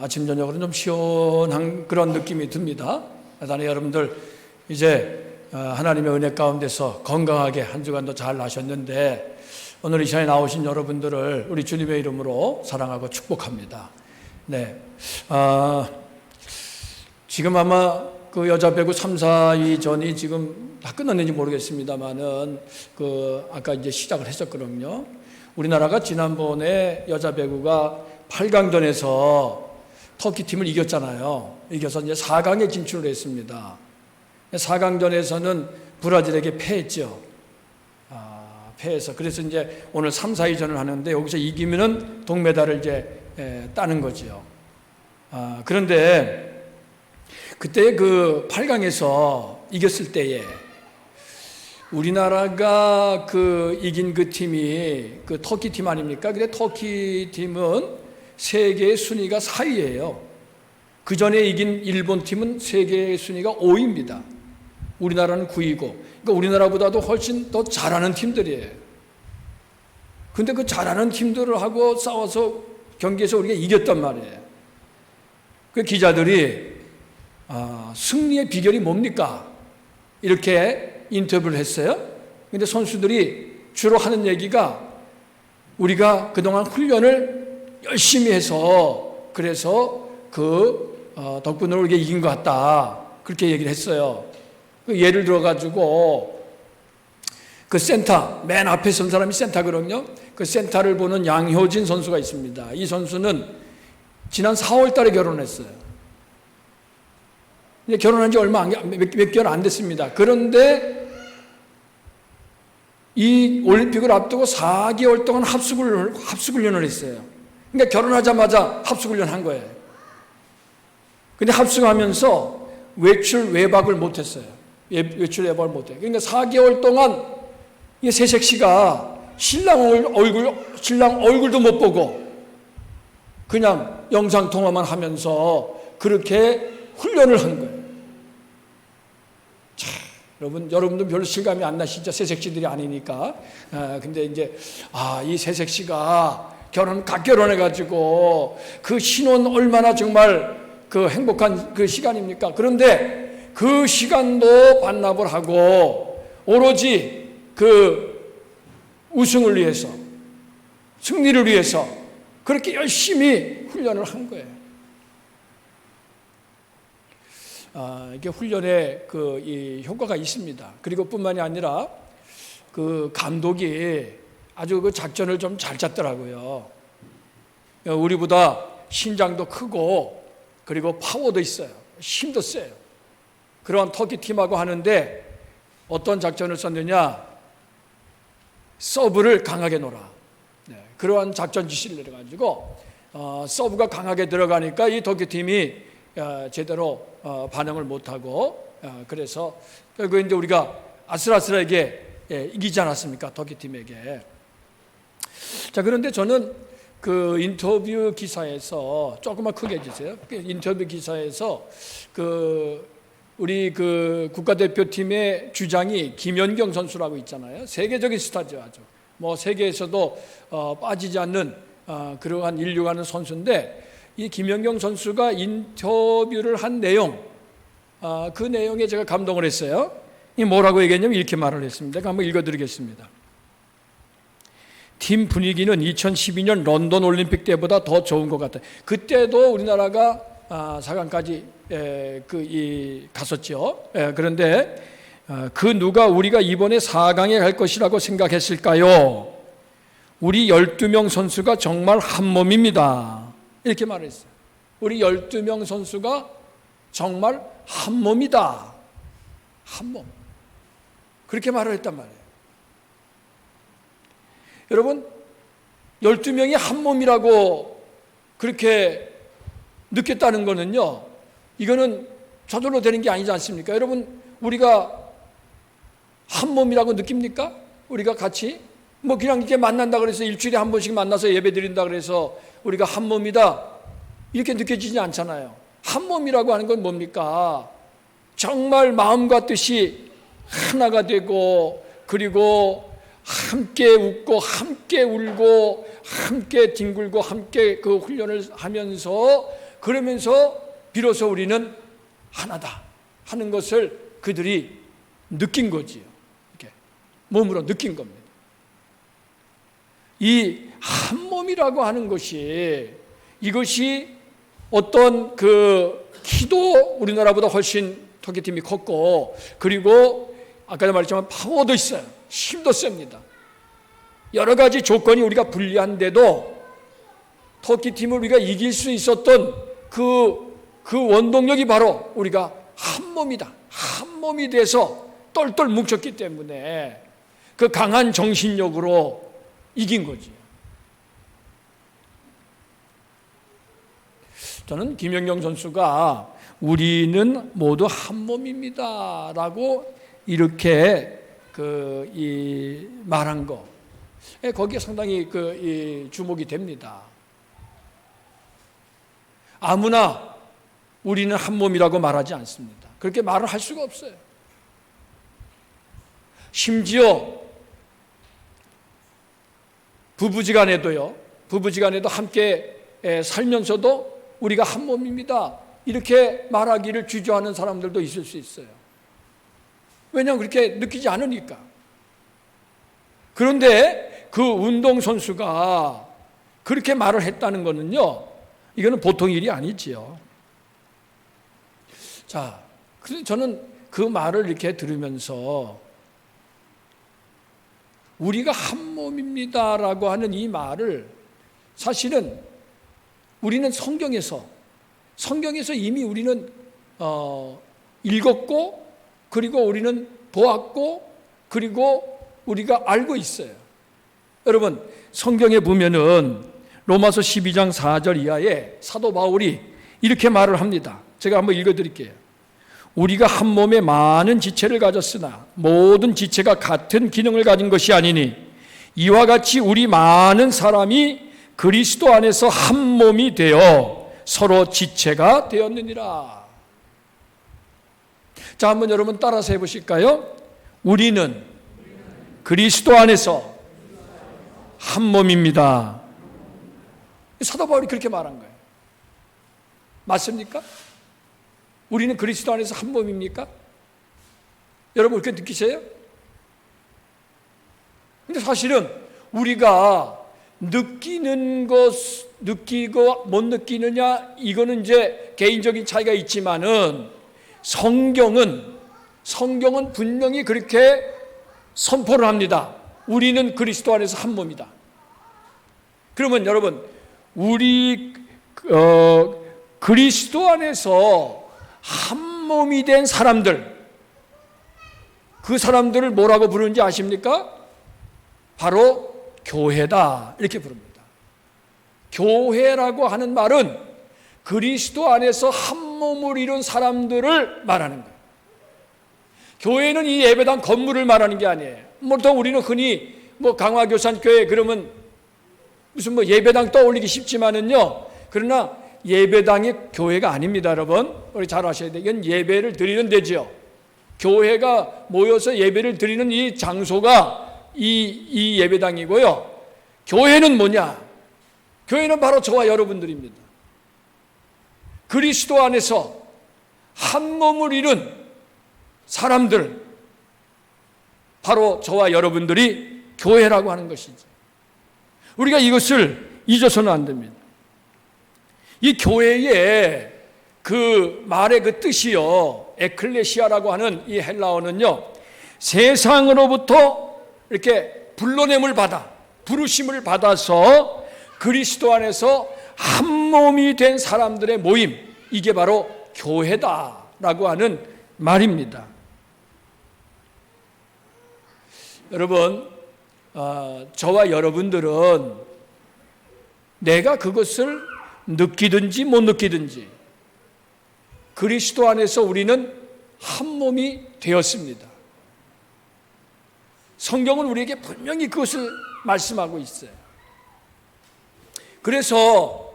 아침 저녁으로는 좀 시원한 그런 느낌이 듭니다. 대단히 여러분들 이제 하나님의 은혜 가운데서 건강하게 한 주간도 잘 나셨는데, 오늘 이 시간에 나오신 여러분들을 우리 주님의 이름으로 사랑하고 축복합니다. 네, 지금 아마 그 여자 배구 3, 4위전이 지금 다 끝났는지 모르겠습니다만은 아까 이제 시작을 했었거든요. 우리나라가 지난번에 여자 배구가 8강전에서 터키 팀을 이겼잖아요. 이겨서 이제 4강에 진출을 했습니다. 4강전에서는 브라질에게 패했죠. 패해서. 그래서 이제 오늘 3, 4위전을 하는데 여기서 이기면은 동메달을 이제 따는 거죠. 그런데 그때 그 8강에서 이겼을 때에 우리나라가 이긴 그 팀이 그 터키 팀 아닙니까? 근데 터키 팀은 세계 순위가 4위예요. 그 전에 이긴 일본 팀은 세계 순위가 5위입니다. 우리나라는 9위고, 그러니까 우리나라보다도 훨씬 더 잘하는 팀들이에요. 근데 그 잘하는 팀들하고 싸워서 경기에서 우리가 이겼단 말이에요. 그 기자들이 승리의 비결이 뭡니까? 이렇게 인터뷰를 했어요. 근데 선수들이 주로 하는 얘기가 우리가 그동안 훈련을 열심히 해서 그래서 덕분으로 우리가 이긴 것 같다. 그렇게 얘기를 했어요. 예를 들어가지고 그 센터, 맨 앞에 선 사람이 센터거든요. 그 센터를 보는 양효진 선수가 있습니다. 이 선수는 지난 4월 달에 결혼했어요. 이제 결혼한 지 몇 개월 안 됐습니다. 그런데 이 올림픽을 앞두고 4개월 동안 합숙훈련을 했어요. 그러니까 결혼하자마자 합숙훈련 한 거예요. 근데 합숙하면서 외박을 못했어요. 외출 외박을 못해요. 그러니까 4개월 동안 이 세색 씨가 신랑 얼굴도 못 보고 그냥 영상 통화만 하면서 그렇게 훈련을 한 거예요. 자, 여러분도 별로 실감이 안 나시죠? 세색 씨들이 아니니까. 근데 이제 이 세색 씨가 갓 결혼해가지고 그 신혼 얼마나 정말 행복한 행복합니까? 그런데 그 시간도 반납을 하고 오로지 우승을 위해서, 승리를 위해서 그렇게 열심히 훈련을 한 거예요. 이게 훈련에 이 효과가 있습니다. 그리고 뿐만이 아니라 감독이 아주 작전을 좀 잘 짰더라고요. 우리보다 신장도 크고 그리고 파워도 있어요. 힘도 세요. 그런 터키 팀하고 하는데 어떤 작전을 썼느냐? 서브를 강하게 놓으라. 그러한 작전 지시를 내려가지고 서브가 강하게 들어가니까 이 터키 팀이 제대로 반응을 못하고 그래서 결국 이제 우리가 아슬아슬하게 이기지 않았습니까? 터키 팀에게. 자, 그런데 저는 인터뷰 기사에서 조금만 크게 해주세요. 인터뷰 기사에서 우리 국가대표팀의 주장이 김연경 선수라고 있잖아요. 세계적인 스타죠, 아주. 세계에서도 빠지지 않는 그러한 인류가 하는 선수인데 이 김연경 선수가 인터뷰를 한 내용, 그 내용에 제가 감동을 했어요. 이 뭐라고 얘기했냐면 이렇게 말을 했습니다. 한번 읽어드리겠습니다. 팀 분위기는 2012년 런던 올림픽 때보다 더 좋은 것 같아요. 그때도 우리나라가 4강까지 갔었죠. 그런데 그 누가 우리가 이번에 4강에 갈 것이라고 생각했을까요? 우리 12명 선수가 정말 한 몸입니다. 이렇게 말했어요. 우리 12명 선수가 정말 한 몸이다. 한 몸. 그렇게 말을 했단 말이에요. 여러분, 12명이 한 몸이라고 그렇게 느꼈다는 거는요, 이거는 저절로 되는 게 아니지 않습니까? 여러분, 우리가 한 몸이라고 느낍니까? 우리가 같이? 뭐 그냥 이렇게 만난다 그래서 일주일에 한 번씩 만나서 예배 드린다 그래서 우리가 한 몸이다 이렇게 느껴지지 않잖아요. 한 몸이라고 하는 건 뭡니까? 정말 마음과 뜻이 하나가 되고, 그리고 함께 웃고 함께 울고 함께 뒹굴고 함께 그 훈련을 하면서, 그러면서 비로소 우리는 하나다 하는 것을 그들이 느낀 거지요. 이렇게 몸으로 느낀 겁니다. 이 한 몸이라고 하는 것이, 이것이 어떤 그 키도 우리나라보다 훨씬 터키팀이 컸고, 그리고 아까도 말했지만 파워도 있어요. 힘도 셉니다. 여러 가지 조건이 우리가 불리한데도 터키팀을 우리가 이길 수 있었던 그 원동력이 바로 우리가 한 몸이다. 한 몸이 돼서 똘똘 뭉쳤기 때문에 그 강한 정신력으로 이긴 거지. 저는 김연경 선수가 우리는 모두 한 몸입니다 라고 이렇게 말한 거, 거기에 상당히 주목이 됩니다. 아무나 우리는 한 몸이라고 말하지 않습니다. 그렇게 말을 할 수가 없어요. 심지어 부부지간에도 함께 살면서도 우리가 한 몸입니다 이렇게 말하기를 주저하는 사람들도 있을 수 있어요. 왜냐하면 그렇게 느끼지 않으니까. 그런데 그 운동선수가 그렇게 말을 했다는 것은요, 이거는 보통 일이 아니지요. 자, 그래서 저는 그 말을 이렇게 들으면서 우리가 한 몸입니다라고 하는 이 말을 사실은 우리는 성경에서 이미 우리는 읽었고, 그리고 우리는 보았고, 그리고 우리가 알고 있어요. 여러분, 성경에 보면은 로마서 12장 4절 이하에 사도 바울이 이렇게 말을 합니다. 제가 한번 읽어드릴게요. 우리가 한 몸에 많은 지체를 가졌으나 모든 지체가 같은 기능을 가진 것이 아니니 이와 같이 우리 많은 사람이 그리스도 안에서 한 몸이 되어 서로 지체가 되었느니라. 자, 한번 여러분 따라서 해보실까요? 우리는 그리스도 안에서 한 몸입니다. 사도 바울이 그렇게 말한 거예요. 맞습니까? 우리는 그리스도 안에서 한 몸입니까? 여러분 그렇게 느끼세요? 근데 사실은 우리가 느끼는 것, 느끼고 못 느끼느냐, 이거는 이제 개인적인 차이가 있지만은 성경은 분명히 그렇게 선포를 합니다. 우리는 그리스도 안에서 한 몸이다. 그러면 여러분, 우리 그리스도 안에서 한 몸이 된 사람들, 그 사람들을 뭐라고 부르는지 아십니까? 바로 교회다 이렇게 부릅니다. 교회라고 하는 말은 그리스도 안에서 한 몸을 이룬 사람들을 말하는 거예요. 교회는 이 예배당 건물을 말하는 게 아니에요. 보통 우리는 흔히 강화교산교회 그러면 무슨 예배당 떠올리기 쉽지만은요, 그러나 예배당이 교회가 아닙니다. 여러분 우리 잘 아셔야 돼요. 이건 예배를 드리는 데지요. 교회가 모여서 예배를 드리는 이 장소가 이 예배당이고요. 교회는 뭐냐? 교회는 바로 저와 여러분들입니다. 그리스도 안에서 한 몸을 이룬 사람들, 바로 저와 여러분들이 교회라고 하는 것이지. 우리가 이것을 잊어서는 안 됩니다. 이 교회에 그 말의 그 뜻이요, 에클레시아라고 하는 이 헬라어는요, 세상으로부터 이렇게 불러냄을 받아, 부르심을 받아서 그리스도 안에서 한 몸이 된 사람들의 모임, 이게 바로 교회다라고 하는 말입니다. 여러분, 저와 여러분들은 내가 그것을 느끼든지 못 느끼든지 그리스도 안에서 우리는 한 몸이 되었습니다. 성경은 우리에게 분명히 그것을 말씀하고 있어요. 그래서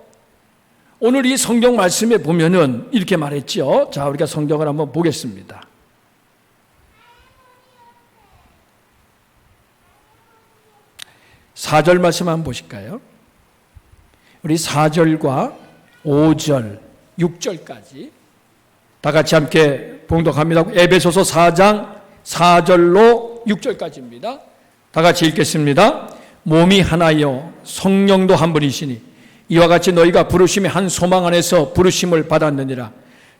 오늘 이 성경 말씀에 보면은 이렇게 말했죠. 자, 우리가 성경을 한번 보겠습니다. 4절 말씀 한번 보실까요? 우리 4절과 5절, 6절까지 다 같이 함께 봉독합니다. 에베소서 4장 4절로 6절까지입니다. 다 같이 읽겠습니다. 몸이 하나요 성령도 한 분이시니 이와 같이 너희가 부르심의 한 소망 안에서 부르심을 받았느니라.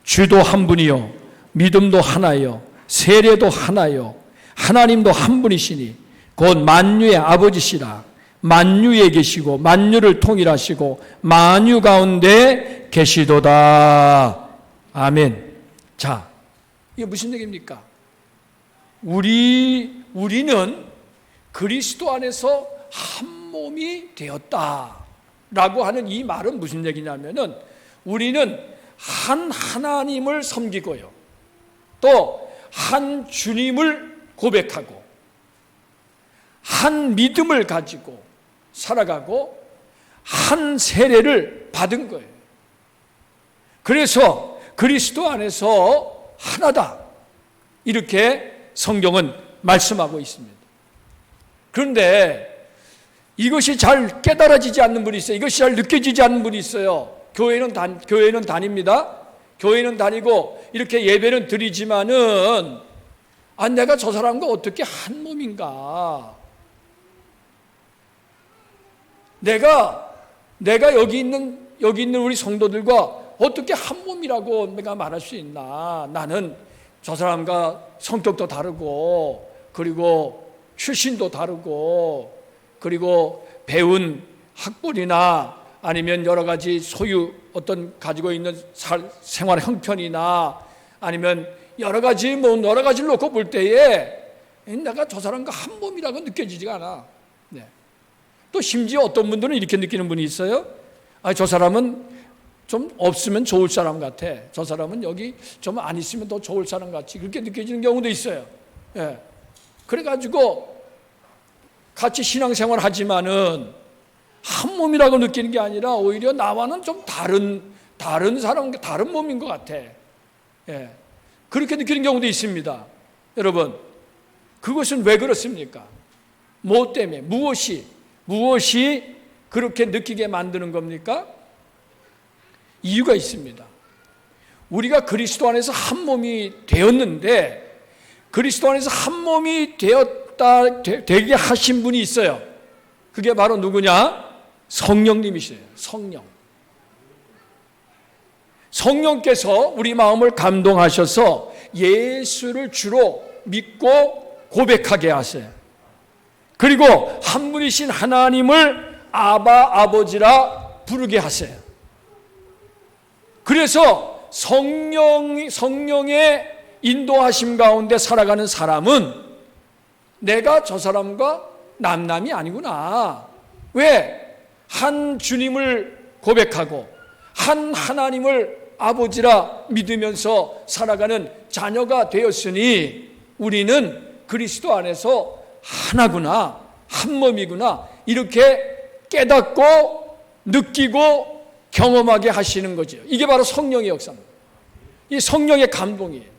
주도 한 분이요 믿음도 하나요 세례도 하나요 하나님도 한 분이시니 곧 만유의 아버지시라. 만유에 계시고 만유를 통일하시고 만유 가운데 계시도다. 아멘. 자, 이게 무슨 얘기입니까? 우리는 그리스도 안에서 한 몸이 되었다라고 하는 이 말은 무슨 얘기냐면은 우리는 한 하나님을 섬기고요, 또 한 주님을 고백하고 한 믿음을 가지고 살아가고 한 세례를 받은 거예요. 그래서 그리스도 안에서 하나다, 이렇게 성경은 말씀하고 있습니다. 그런데 이것이 잘 깨달아지지 않는 분이 있어요. 이것이 잘 느껴지지 않는 분이 있어요. 교회는 다닙니다. 교회는 다니고 이렇게 예배는 드리지만은 내가 저 사람과 어떻게 한 몸인가? 내가 여기 있는 우리 성도들과 어떻게 한 몸이라고 내가 말할 수 있나? 나는 저 사람과 성격도 다르고, 그리고 출신도 다르고, 그리고 배운 학벌이나 아니면 여러 가지 소유 어떤 가지고 있는 생활 형편이나 아니면 여러 가지를 놓고 볼 때에 내가 저 사람과 한 몸이라고 느껴지지가 않아. 네. 또 심지어 어떤 분들은 이렇게 느끼는 분이 있어요. 저 사람은 좀 없으면 좋을 사람 같아. 저 사람은 여기 좀 안 있으면 더 좋을 사람 같이 그렇게 느껴지는 경우도 있어요. 예. 그래가지고 같이 신앙생활 하지만은 한 몸이라고 느끼는 게 아니라 오히려 나와는 좀 다른 사람, 다른 몸인 것 같아. 예. 그렇게 느끼는 경우도 있습니다. 여러분, 그것은 왜 그렇습니까? 뭐 때문에? 무엇이 그렇게 느끼게 만드는 겁니까? 이유가 있습니다. 우리가 그리스도 안에서 한 몸이 되었는데 그리스도 안에서 한 몸이 되게 하신 분이 있어요. 그게 바로 누구냐? 성령님이시에요. 성령께서 우리 마음을 감동하셔서 예수를 주로 믿고 고백하게 하세요. 그리고 한 분이신 하나님을 아버지라 부르게 하세요. 그래서 성령의 인도하심 가운데 살아가는 사람은 내가 저 사람과 남남이 아니구나. 왜? 한 주님을 고백하고 한 하나님을 아버지라 믿으면서 살아가는 자녀가 되었으니 우리는 그리스도 안에서 하나구나, 한 몸이구나, 이렇게 깨닫고 느끼고 경험하게 하시는 거죠. 이게 바로 성령의 역사입니다. 이 성령의 감동이에요.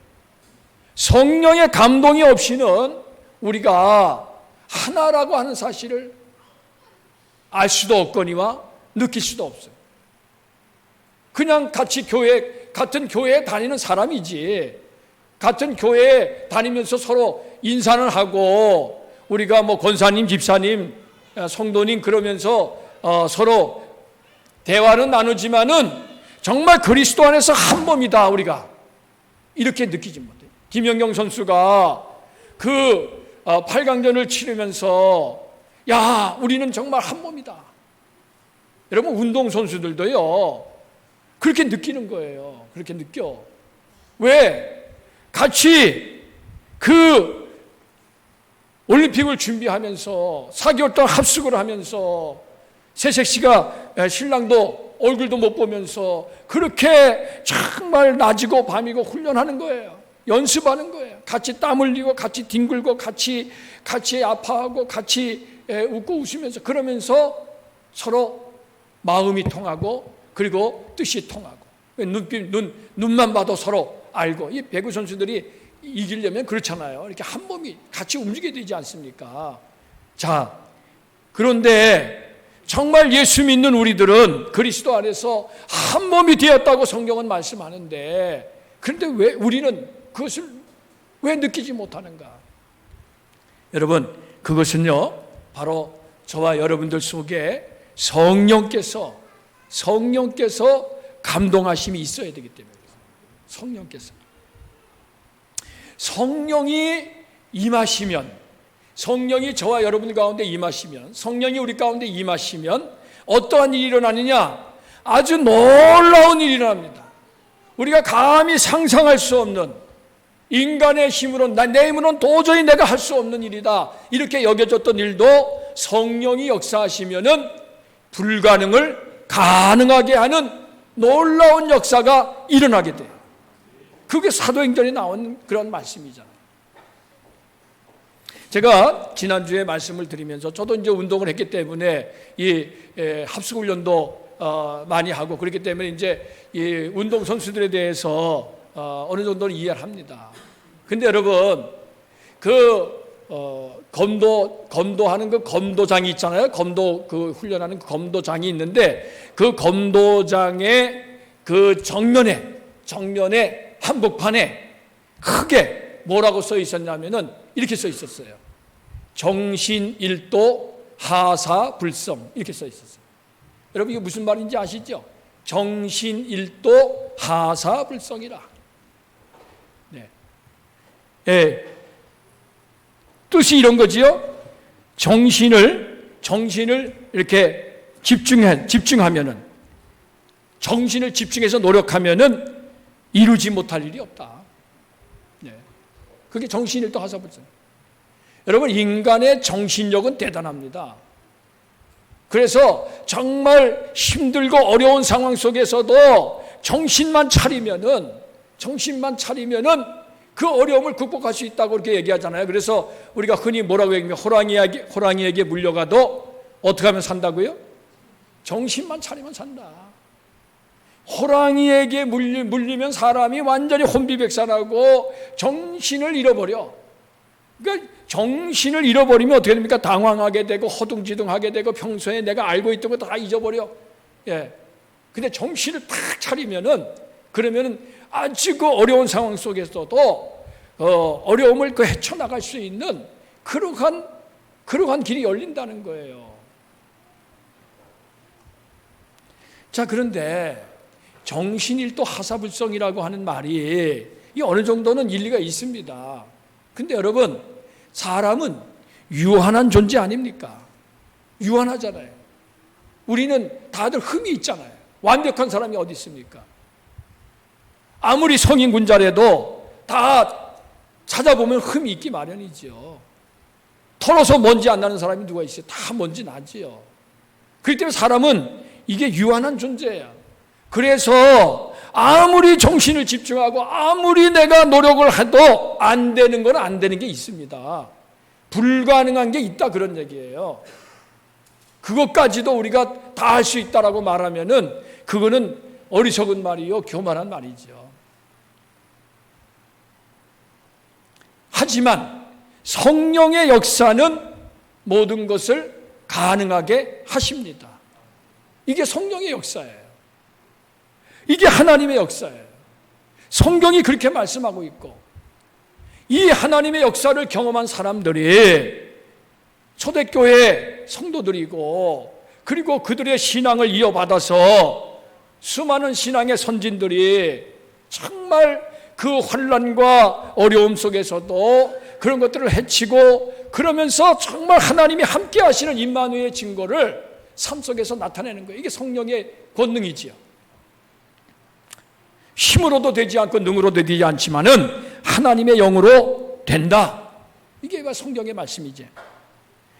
성령의 감동이 없이는 우리가 하나라고 하는 사실을 알 수도 없거니와 느낄 수도 없어요. 그냥 같은 교회에 다니는 사람이지, 같은 교회에 다니면서 서로 인사는 하고 우리가 뭐 권사님, 집사님, 성도님 그러면서 서로 대화는 나누지만은 정말 그리스도 안에서 한 몸이다 우리가 이렇게 느끼지 못해요. 김연경 선수가 그 8강전을 치르면서 야 우리는 정말 한 몸이다. 여러분 운동선수들도요 그렇게 느끼는 거예요. 그렇게 느껴. 왜? 같이 그 올림픽을 준비하면서 4개월 동안 합숙을 하면서 새색 씨가 신랑도 얼굴도 못 보면서 그렇게 정말 낮이고 밤이고 훈련하는 거예요. 연습하는 거예요. 같이 땀 흘리고 같이 뒹굴고 같이 아파하고 같이 웃고 웃으면서 그러면서 서로 마음이 통하고 그리고 뜻이 통하고 눈만 봐도 서로 알고 이 배구 선수들이 이기려면 그렇잖아요. 이렇게 한 몸이 같이 움직여야 되지 않습니까? 자, 그런데 정말 예수 믿는 우리들은 그리스도 안에서 한 몸이 되었다고 성경은 말씀하는데 그런데 왜 우리는 그것을 왜 느끼지 못하는가? 여러분 그것은요 바로 저와 여러분들 속에 성령께서 감동하심이 있어야 되기 때문에 성령이 임하시면 성령이 저와 여러분 가운데 임하시면 성령이 우리 가운데 임하시면 어떠한 일이 일어나느냐? 아주 놀라운 일이 일어납니다. 우리가 감히 상상할 수 없는 인간의 힘으로 내 힘으로는 도저히 내가 할 수 없는 일이다 이렇게 여겨졌던 일도 성령이 역사하시면은 불가능을 가능하게 하는 놀라운 역사가 일어나게 돼요. 그게 사도행전에 나온 그런 말씀이잖아요. 제가 지난주에 말씀을 드리면서 저도 이제 운동을 했기 때문에 이 합숙훈련도 많이 하고 그렇기 때문에 이제 이 운동 선수들에 대해서 어느 정도는 이해를 합니다. 근데 여러분 검도하는 그 검도장이 있잖아요. 검도 그 훈련하는 그 검도장이 있는데 그 검도장의 그 정면에 한복판에 크게 뭐라고 써 있었냐면은 이렇게 써 있었어요. 정신일도 하사불성 이렇게 써 있었어요. 여러분 이게 무슨 말인지 아시죠? 정신일도 하사불성이라. 네. 예. 뜻이 이런 거지요. 정신을 이렇게 집중하면은 정신을 집중해서 노력하면은 이루지 못할 일이 없다. 네. 그게 정신일도 하사불성. 여러분 인간의 정신력은 대단합니다. 그래서 정말 힘들고 어려운 상황 속에서도 정신만 차리면은 그 어려움을 극복할 수 있다고 그렇게 얘기하잖아요. 그래서 우리가 흔히 뭐라고 얘기하면 호랑이에게 물려가도 어떻게 하면 산다고요? 정신만 차리면 산다. 호랑이에게 물리면 사람이 완전히 혼비백산하고 정신을 잃어버려. 그러니까 정신을 잃어버리면 어떻게 됩니까? 당황하게 되고 허둥지둥하게 되고 평소에 내가 알고 있던 거 다 잊어버려. 예. 근데 정신을 딱 차리면은 그러면은 아주 그 어려운 상황 속에서도 어려움을 헤쳐나갈 수 있는 그러한 길이 열린다는 거예요. 자, 그런데 정신일도 하사불성이라고 하는 말이 이 어느 정도는 일리가 있습니다. 근데 여러분, 사람은 유한한 존재 아닙니까? 유한하잖아요. 우리는 다들 흠이 있잖아요. 완벽한 사람이 어디 있습니까? 아무리 성인군자라도 다 찾아보면 흠이 있기 마련이죠. 털어서 먼지 안 나는 사람이 누가 있어요? 다 먼지 나지요. 그렇기 때문에 사람은 이게 유한한 존재예요. 그래서 아무리 정신을 집중하고 아무리 내가 노력을 해도 안 되는 건 안 되는 게 있습니다. 불가능한 게 있다 그런 얘기예요. 그것까지도 우리가 다 할 수 있다라고 말하면은 그거는 어리석은 말이요, 교만한 말이죠. 하지만 성령의 역사는 모든 것을 가능하게 하십니다. 이게 성령의 역사예요. 이게 하나님의 역사예요. 성경이 그렇게 말씀하고 있고 이 하나님의 역사를 경험한 사람들이 초대교회 성도들이고 그리고 그들의 신앙을 이어받아서 수많은 신앙의 선진들이 정말 그 환난과 어려움 속에서도 그런 것들을 헤치고 그러면서 정말 하나님이 함께 하시는 임마누엘의 증거를 삶 속에서 나타내는 거예요. 이게 성령의 권능이지요. 힘으로도 되지 않고 능으로도 되지 않지만은 하나님의 영으로 된다. 이게 성경의 말씀이지.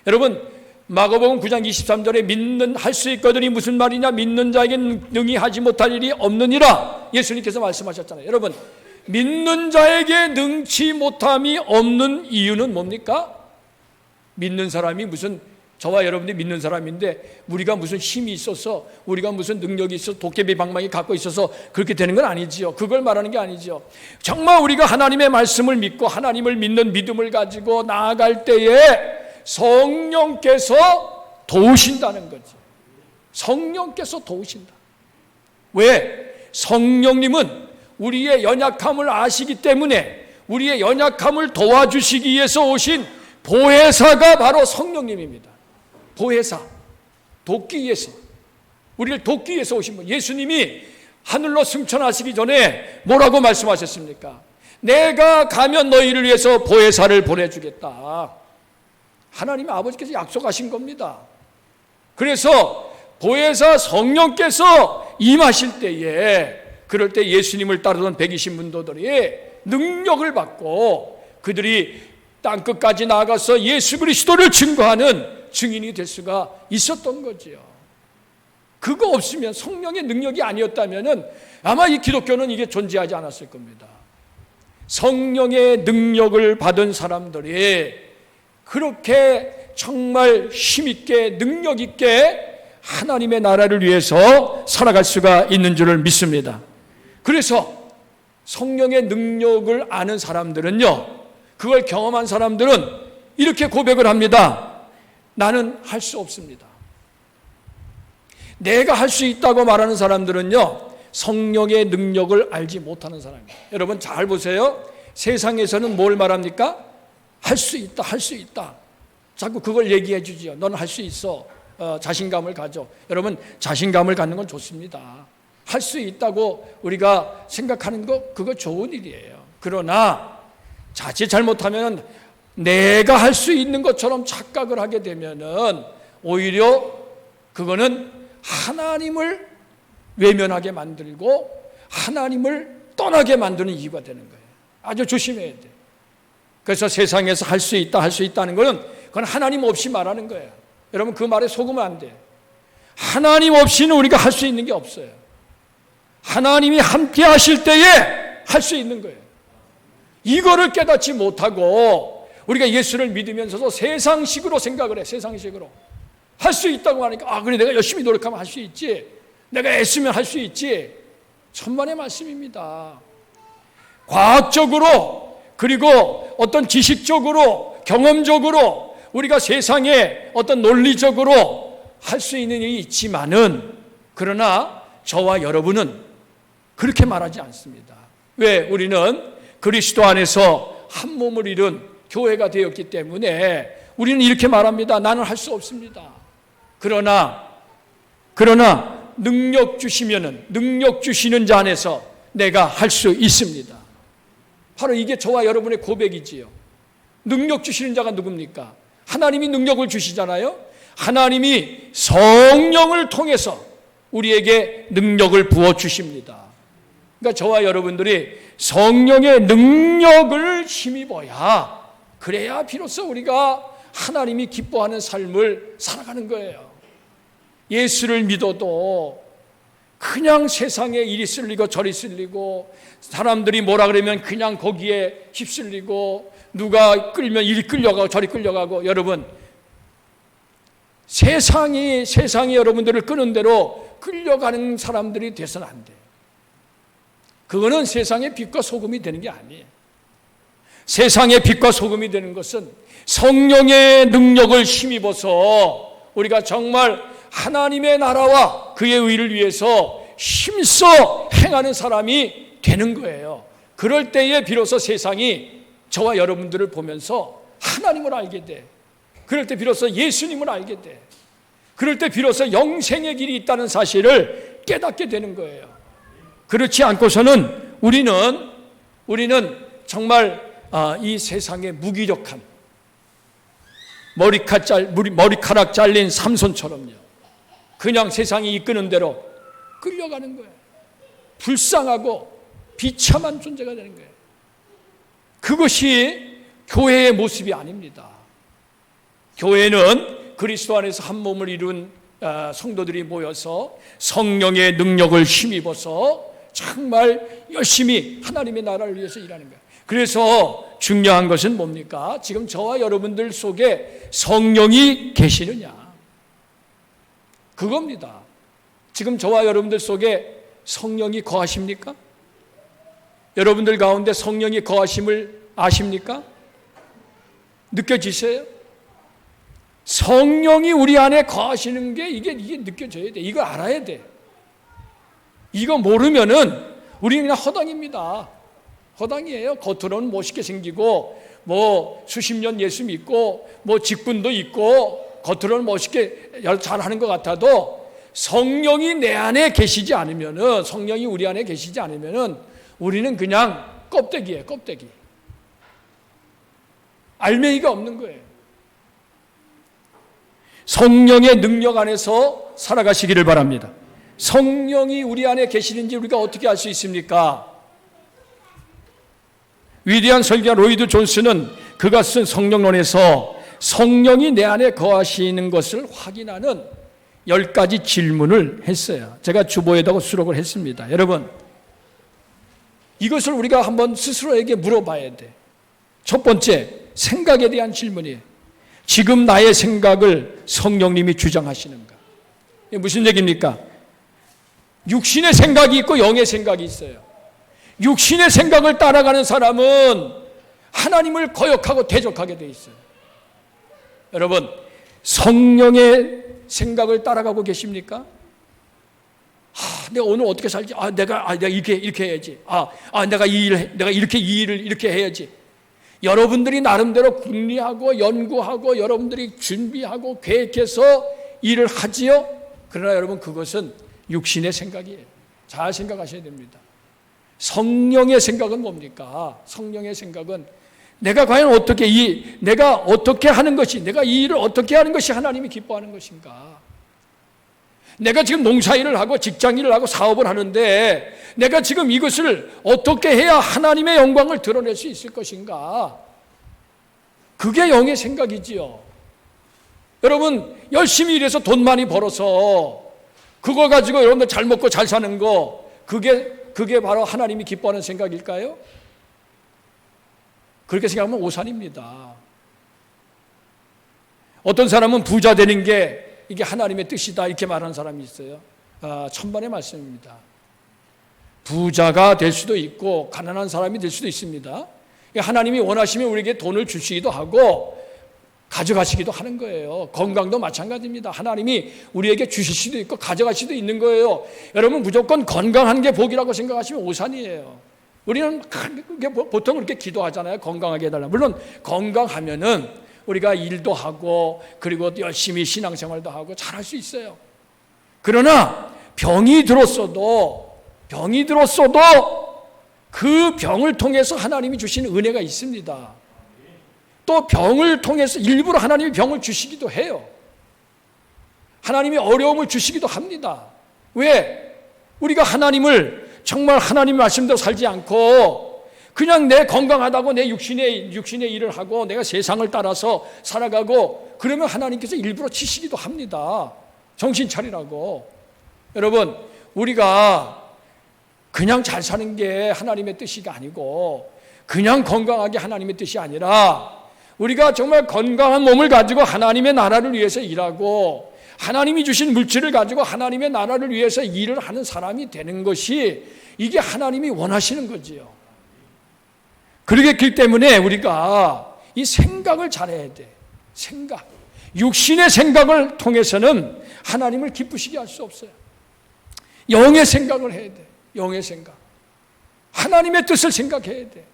여러분, 마가복음 9장 23절에 믿는 할 수 있거든이 무슨 말이냐? 믿는 자에게 능히 하지 못할 일이 없느니라. 예수님께서 말씀하셨잖아요. 여러분, 믿는 자에게 능치 못함이 없는 이유는 뭡니까? 믿는 사람이 무슨, 저와 여러분들이 믿는 사람인데 우리가 무슨 힘이 있어서, 우리가 무슨 능력이 있어서, 도깨비 방망이 갖고 있어서 그렇게 되는 건 아니지요. 그걸 말하는 게 아니지요. 정말 우리가 하나님의 말씀을 믿고 하나님을 믿는 믿음을 가지고 나아갈 때에 성령께서 도우신다는 거지. 성령께서 도우신다. 왜? 성령님은 우리의 연약함을 아시기 때문에 우리의 연약함을 도와주시기 위해서 오신 보혜사가 바로 성령님입니다. 보혜사, 돕기 위해서, 우리를 돕기 위해서 오신 분. 예수님이 하늘로 승천하시기 전에 뭐라고 말씀하셨습니까? 내가 가면 너희를 위해서 보혜사를 보내주겠다. 하나님 아버지께서 약속하신 겁니다. 그래서 보혜사 성령께서 임하실 때에, 그럴 때 예수님을 따르던 120문도들이 능력을 받고 그들이 땅끝까지 나아가서 예수 그리스도를 증거하는 증인이 될 수가 있었던 거지요. 그거 없으면, 성령의 능력이 아니었다면 아마 이 기독교는 이게 존재하지 않았을 겁니다. 성령의 능력을 받은 사람들이 그렇게 정말 힘있게 능력있게 하나님의 나라를 위해서 살아갈 수가 있는 줄을 믿습니다. 그래서 성령의 능력을 아는 사람들은요, 그걸 경험한 사람들은 이렇게 고백을 합니다. 나는 할 수 없습니다. 내가 할 수 있다고 말하는 사람들은요, 성령의 능력을 알지 못하는 사람이에요. 여러분 잘 보세요. 세상에서는 뭘 말합니까? 할 수 있다, 할 수 있다. 자꾸 그걸 얘기해 주지요. 너는 할 수 있어. 자신감을 가져. 여러분, 자신감을 갖는 건 좋습니다. 할 수 있다고 우리가 생각하는 거, 그거 좋은 일이에요. 그러나 자칫 잘못하면 내가 할 수 있는 것처럼 착각을 하게 되면은 오히려 그거는 하나님을 외면하게 만들고 하나님을 떠나게 만드는 이유가 되는 거예요. 아주 조심해야 돼. 그래서 세상에서 할 수 있다, 할 수 있다는 거는 그건 하나님 없이 말하는 거예요. 여러분, 그 말에 속으면 안 돼. 하나님 없이는 우리가 할 수 있는 게 없어요. 하나님이 함께 하실 때에 할 수 있는 거예요. 이거를 깨닫지 못하고 우리가 예수를 믿으면서도 세상식으로 생각을 해. 세상식으로 할 수 있다고 하니까, 그래 내가 열심히 노력하면 할 수 있지, 내가 애쓰면 할 수 있지. 천만의 말씀입니다. 과학적으로, 그리고 어떤 지식적으로, 경험적으로, 우리가 세상에 어떤 논리적으로 할 수 있는 일이 있지만은, 그러나 저와 여러분은 그렇게 말하지 않습니다. 왜? 우리는 그리스도 안에서 한 몸을 이룬 교회가 되었기 때문에 우리는 이렇게 말합니다. 나는 할 수 없습니다. 그러나 능력 주시면은, 능력 주시는 자 안에서 내가 할 수 있습니다. 바로 이게 저와 여러분의 고백이지요. 능력 주시는 자가 누굽니까? 하나님이 능력을 주시잖아요. 하나님이 성령을 통해서 우리에게 능력을 부어주십니다. 그러니까 저와 여러분들이 성령의 능력을 힘입어야, 그래야 비로소 우리가 하나님이 기뻐하는 삶을 살아가는 거예요. 예수를 믿어도 그냥 세상에 이리 쓸리고 저리 쓸리고, 사람들이 뭐라 그러면 그냥 거기에 휩쓸리고, 누가 끌면 이리 끌려가고 저리 끌려가고, 여러분, 세상이 여러분들을 끄는 대로 끌려가는 사람들이 돼서는 안 돼요. 그거는 세상의 빛과 소금이 되는 게 아니에요. 세상의 빛과 소금이 되는 것은 성령의 능력을 힘입어서 우리가 정말 하나님의 나라와 그의 의를 위해서 힘써 행하는 사람이 되는 거예요. 그럴 때에 비로소 세상이 저와 여러분들을 보면서 하나님을 알게 돼. 그럴 때 비로소 예수님을 알게 돼. 그럴 때 비로소 영생의 길이 있다는 사실을 깨닫게 되는 거예요. 그렇지 않고서는 우리는 정말 이 세상의 무기력한 머리카락 잘린 삼손처럼요. 그냥 세상이 이끄는 대로 끌려가는 거예요. 불쌍하고 비참한 존재가 되는 거예요. 그것이 교회의 모습이 아닙니다. 교회는 그리스도 안에서 한 몸을 이룬 성도들이 모여서 성령의 능력을 힘입어서 정말 열심히 하나님의 나라를 위해서 일하는 거예요. 그래서 중요한 것은 뭡니까? 지금 저와 여러분들 속에 성령이 계시느냐? 그겁니다. 지금 저와 여러분들 속에 성령이 거하십니까? 여러분들 가운데 성령이 거하심을 아십니까? 느껴지세요? 성령이 우리 안에 거하시는 게 이게 느껴져야 돼. 이거 알아야 돼. 이거 모르면은 우리는 그냥 허당입니다. 허당이에요. 겉으로는 멋있게 생기고 뭐 수십 년 예수 믿고 뭐 직분도 있고 겉으로는 멋있게 잘하는 것 같아도 성령이 내 안에 계시지 않으면은, 성령이 우리 안에 계시지 않으면은 우리는 그냥 껍데기예요. 껍데기. 알맹이가 없는 거예요. 성령의 능력 안에서 살아가시기를 바랍니다. 성령이 우리 안에 계시는지 우리가 어떻게 알 수 있습니까? 위대한 설교가 로이드 존스는 그가 쓴 성령론에서 성령이 내 안에 거하시는 것을 확인하는 10가지 질문을 했어요. 제가 주보에다가 수록을 했습니다. 여러분, 이것을 우리가 한번 스스로에게 물어봐야 돼. 첫 번째, 생각에 대한 질문이에요. 지금 나의 생각을 성령님이 주장하시는가? 이게 무슨 얘기입니까? 육신의 생각이 있고 영의 생각이 있어요. 육신의 생각을 따라가는 사람은 하나님을 거역하고 대적하게 돼 있어요. 여러분, 성령의 생각을 따라가고 계십니까? 내가 오늘 어떻게 살지? 내가 이렇게 해야지. 내가 이 일을 이렇게 해야지. 여러분들이 나름대로 궁리하고 연구하고 여러분들이 준비하고 계획해서 일을 하지요. 그러나 여러분, 그것은 육신의 생각이에요. 잘 생각하셔야 됩니다. 성령의 생각은 뭡니까? 성령의 생각은 내가 과연 내가 어떻게 하는 것이, 내가 이 일을 어떻게 하는 것이 하나님이 기뻐하는 것인가? 내가 지금 농사일을 하고 직장일을 하고 사업을 하는데 내가 지금 이것을 어떻게 해야 하나님의 영광을 드러낼 수 있을 것인가? 그게 영의 생각이지요. 여러분, 열심히 일해서 돈 많이 벌어서 그거 가지고 여러분들 잘 먹고 잘 사는 거, 그게 바로 하나님이 기뻐하는 생각일까요? 그렇게 생각하면 오산입니다. 어떤 사람은 부자 되는 게 이게 하나님의 뜻이다 이렇게 말하는 사람이 있어요. 천만의 말씀입니다. 부자가 될 수도 있고 가난한 사람이 될 수도 있습니다. 하나님이 원하시면 우리에게 돈을 주시기도 하고 가져가시기도 하는 거예요. 건강도 마찬가지입니다. 하나님이 우리에게 주실 수도 있고 가져갈 수도 있는 거예요. 여러분, 무조건 건강한 게 복이라고 생각하시면 오산이에요. 우리는 보통 그렇게 기도하잖아요. 건강하게 해달라. 물론 건강하면은 우리가 일도 하고 그리고 열심히 신앙생활도 하고 잘할 수 있어요. 그러나 병이 들었어도 그 병을 통해서 하나님이 주신 은혜가 있습니다. 또 병을 통해서 일부러 하나님이 병을 주시기도 해요. 하나님이 어려움을 주시기도 합니다. 왜? 우리가 하나님을 정말 하나님 말씀대로 살지 않고 그냥 내 건강하다고 내 육신의 일을 하고 내가 세상을 따라서 살아가고 그러면 하나님께서 일부러 치시기도 합니다. 정신 차리라고. 여러분, 우리가 그냥 잘 사는 게 하나님의 뜻이가 아니고 그냥 건강하게 하나님의 뜻이 아니라 우리가 정말 건강한 몸을 가지고 하나님의 나라를 위해서 일하고 하나님이 주신 물질을 가지고 하나님의 나라를 위해서 일을 하는 사람이 되는 것이 이게 하나님이 원하시는 거지요. 그렇기 때문에 우리가 이 생각을 잘해야 돼. 생각. 육신의 생각을 통해서는 하나님을 기쁘시게 할 수 없어요. 영의 생각을 해야 돼. 영의 생각. 하나님의 뜻을 생각해야 돼.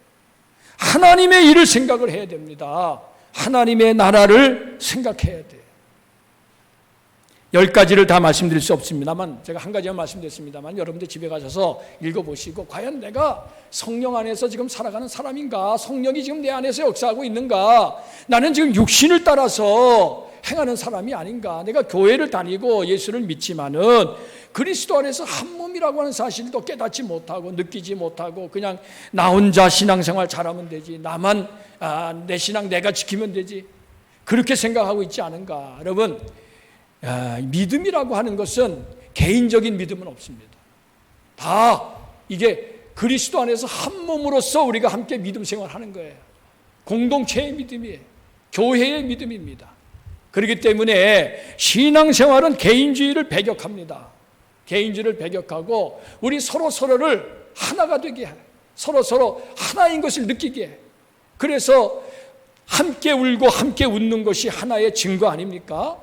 하나님의 일을 생각을 해야 됩니다. 하나님의 나라를 생각해야 돼. 10가지를 다 말씀드릴 수 없습니다만 제가 한 가지만 말씀드렸습니다만 여러분들 집에 가셔서 읽어보시고 과연 내가 성령 안에서 지금 살아가는 사람인가? 성령이 지금 내 안에서 역사하고 있는가? 나는 지금 육신을 따라서 행하는 사람이 아닌가? 내가 교회를 다니고 예수를 믿지만은 그리스도 안에서 한 몸이라고 하는 사실도 깨닫지 못하고 느끼지 못하고 그냥 나 혼자 신앙생활 잘하면 되지, 나만 내 신앙 내가 지키면 되지, 그렇게 생각하고 있지 않은가? 여러분, 믿음이라고 하는 것은 개인적인 믿음은 없습니다. 다 이게 그리스도 안에서 한 몸으로서 우리가 함께 믿음 생활하는 거예요. 공동체의 믿음이에요. 교회의 믿음입니다. 그렇기 때문에 신앙생활은 개인주의를 배격합니다. 개인주의를 배격하고 우리 서로를 하나가 되게 해, 서로 하나인 것을 느끼게 해. 그래서 함께 울고 함께 웃는 것이 하나의 증거 아닙니까?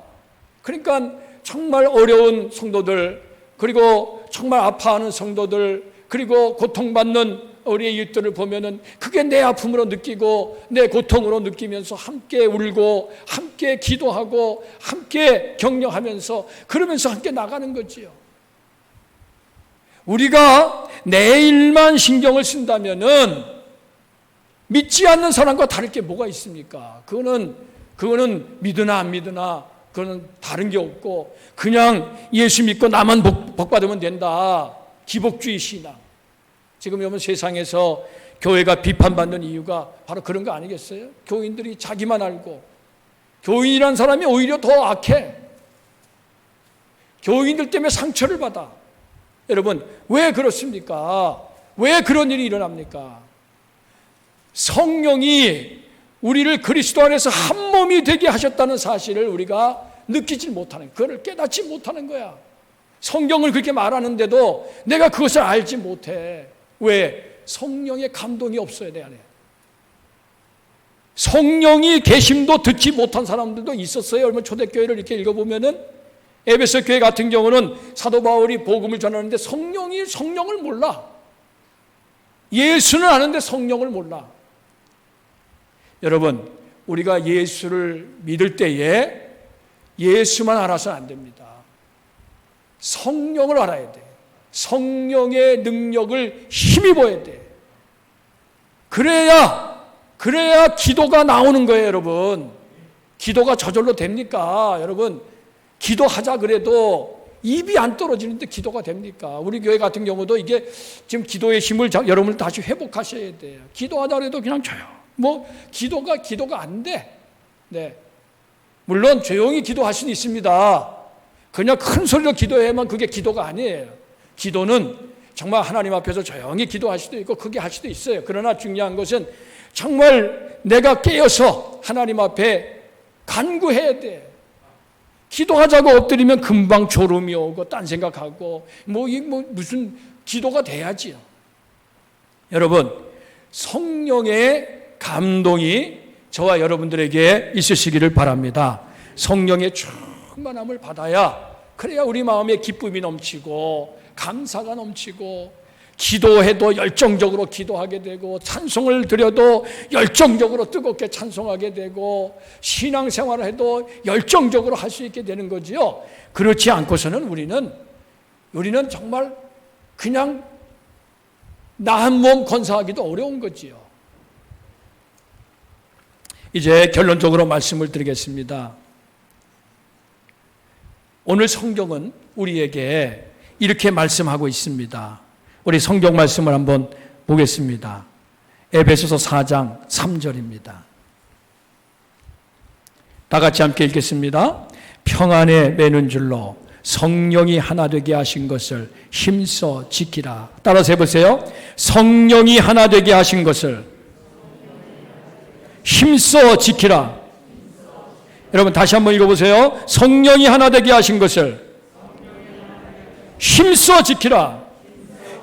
그러니까 정말 어려운 성도들, 그리고 정말 아파하는 성도들, 그리고 고통받는 우리의 이웃들을 보면은 그게 내 아픔으로 느끼고 내 고통으로 느끼면서 함께 울고 함께 기도하고 함께 격려하면서 그러면서 함께 나가는 거지요. 우리가 내 일만 신경을 쓴다면은 믿지 않는 사람과 다를 게 뭐가 있습니까? 그거는 믿으나 안 믿으나 그거는 다른 게 없고 그냥 예수 믿고 나만 복 받으면 된다. 기복주의 신앙. 지금 여러분 세상에서 교회가 비판받는 이유가 바로 그런 거 아니겠어요? 교인들이 자기만 알고, 교인이란 사람이 오히려 더 악해. 교인들 때문에 상처를 받아. 여러분, 왜 그렇습니까? 왜 그런 일이 일어납니까? 성령이 우리를 그리스도 안에서 한 몸이 되게 하셨다는 사실을 우리가 느끼지 못하는, 그걸 깨닫지 못하는 거야. 성경을 그렇게 말하는데도 내가 그것을 알지 못해. 왜? 성령의 감동이 없어요, 내 안에. 성령이 계심도 듣지 못한 사람들도 있었어요. 얼마 초대교회를 이렇게 읽어보면은 에베소 교회 같은 경우는 사도 바울이 복음을 전하는데 성령을 몰라. 예수는 아는데 성령을 몰라. 여러분, 우리가 예수를 믿을 때에 예수만 알아서는 안 됩니다. 성령을 알아야 돼. 성령의 능력을 힘입어야 돼. 그래야 기도가 나오는 거예요, 여러분. 기도가 저절로 됩니까? 여러분, 기도하자 그래도 입이 안 떨어지는데 기도가 됩니까? 우리 교회 같은 경우도 이게 지금 기도의 힘을 여러분 다시 회복하셔야 돼요. 기도하자 그래도 그냥 기도가 안 돼. 네. 물론 조용히 기도할 수는 있습니다. 그냥 큰 소리로 기도해야만 그게 기도가 아니에요. 기도는 정말 하나님 앞에서 조용히 기도할 수도 있고 크게 할 수도 있어요. 그러나 중요한 것은 정말 내가 깨어서 하나님 앞에 간구해야 돼. 기도하자고 엎드리면 금방 졸음이 오고 딴 생각하고 무슨 기도가 돼야지요. 여러분, 성령의 감동이 저와 여러분들에게 있으시기를 바랍니다. 성령의 충만함을 받아야, 그래야 우리 마음에 기쁨이 넘치고 감사가 넘치고 기도해도 열정적으로 기도하게 되고 찬송을 드려도 열정적으로 뜨겁게 찬송하게 되고 신앙생활을 해도 열정적으로 할 수 있게 되는 거지요. 그렇지 않고서는 우리는 정말 그냥 나 한 몸 건사하기도 어려운 거지요. 이제 결론적으로 말씀을 드리겠습니다. 오늘 성경은 우리에게 이렇게 말씀하고 있습니다. 우리 성경 말씀을 한번 보겠습니다. 에베소서 4장 3절입니다. 다 같이 함께 읽겠습니다. 평안에 매는 줄로 성령이 하나 되게 하신 것을 힘써 지키라. 따라서 해보세요. 성령이 하나 되게 하신 것을 힘써 지키라. 여러분 다시 한번 읽어보세요. 성령이 하나 되게 하신 것을 힘써 지키라.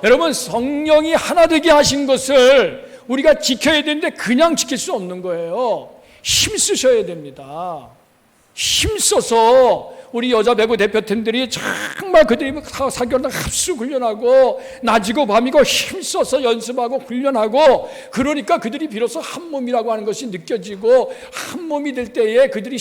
여러분, 성령이 하나 되게 하신 것을 우리가 지켜야 되는데 그냥 지킬 수 없는 거예요. 힘쓰셔야 됩니다. 힘써서 우리 여자 배구 대표팀들이 정말 그들이 4개월 동안 합수 훈련하고 낮이고 밤이고 힘써서 연습하고 훈련하고, 그러니까 그들이 비로소 한 몸이라고 하는 것이 느껴지고 한 몸이 될 때에 그들이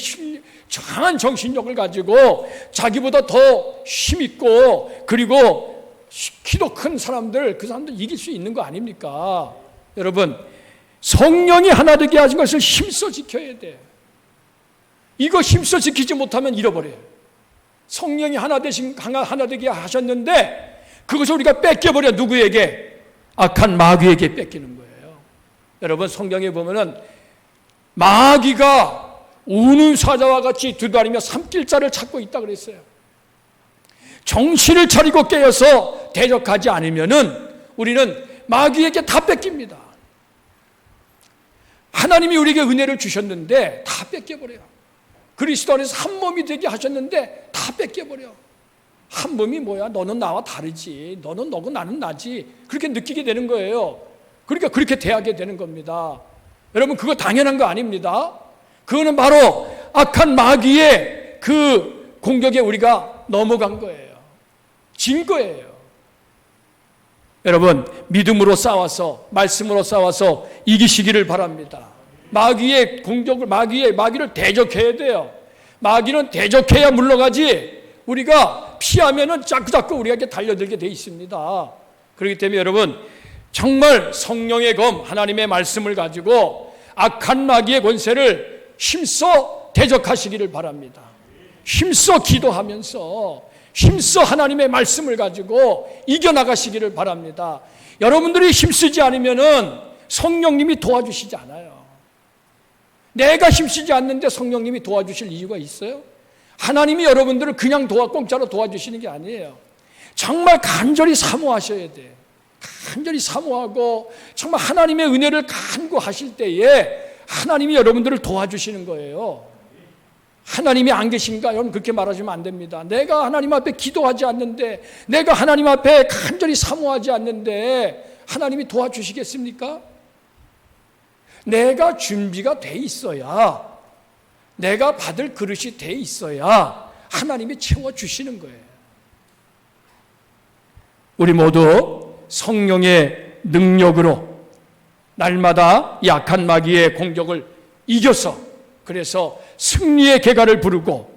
강한 정신력을 가지고 자기보다 더 힘있고 그리고 키도 큰 사람들, 그 사람들 이길 수 있는 거 아닙니까? 여러분, 성령이 하나 되게 하신 것을 힘써 지켜야 돼. 이거 힘써 지키지 못하면 잃어버려요. 성령이 하나 되게 하셨는데 그것을 우리가 뺏겨버려. 누구에게? 악한 마귀에게 뺏기는 거예요. 여러분, 성경에 보면은 마귀가 우는 사자와 같이 두드리며 삼킬 자를 찾고 있다 그랬어요. 정신을 차리고 깨어서 대적하지 않으면은 우리는 마귀에게 다 뺏깁니다. 하나님이 우리에게 은혜를 주셨는데 다 뺏겨버려요. 그리스도 안에서 한 몸이 되게 하셨는데 다 뺏겨버려. 한 몸이 뭐야? 너는 나와 다르지. 너는 너고 나는 나지. 그렇게 느끼게 되는 거예요. 그러니까 그렇게 대하게 되는 겁니다. 여러분, 그거 당연한 거 아닙니다. 그거는 바로 악한 마귀의 그 공격에 우리가 넘어간 거예요. 진 거예요. 여러분, 믿음으로 싸워서, 말씀으로 싸워서 이기시기를 바랍니다. 마귀의 공격을, 마귀를 대적해야 돼요. 마귀는 대적해야 물러가지, 우리가 피하면은 자꾸자꾸 우리에게 달려들게 돼 있습니다. 그렇기 때문에 여러분, 정말 성령의 검, 하나님의 말씀을 가지고 악한 마귀의 권세를 힘써 대적하시기를 바랍니다. 힘써 기도하면서 힘써 하나님의 말씀을 가지고 이겨나가시기를 바랍니다. 여러분들이 힘쓰지 않으면은 성령님이 도와주시지 않아요. 내가 힘쓰지 않는데 성령님이 도와주실 이유가 있어요? 하나님이 여러분들을 그냥 공짜로 도와주시는 게 아니에요. 정말 간절히 사모하셔야 돼. 간절히 사모하고 정말 하나님의 은혜를 간구하실 때에 하나님이 여러분들을 도와주시는 거예요. 하나님이 안 계신가? 여러분, 그렇게 말하시면 안 됩니다. 내가 하나님 앞에 기도하지 않는데, 내가 하나님 앞에 간절히 사모하지 않는데 하나님이 도와주시겠습니까? 내가 준비가 돼 있어야, 내가 받을 그릇이 돼 있어야 하나님이 채워주시는 거예요. 우리 모두 성령의 능력으로 날마다 약한 마귀의 공격을 이겨서, 그래서 승리의 계가를 부르고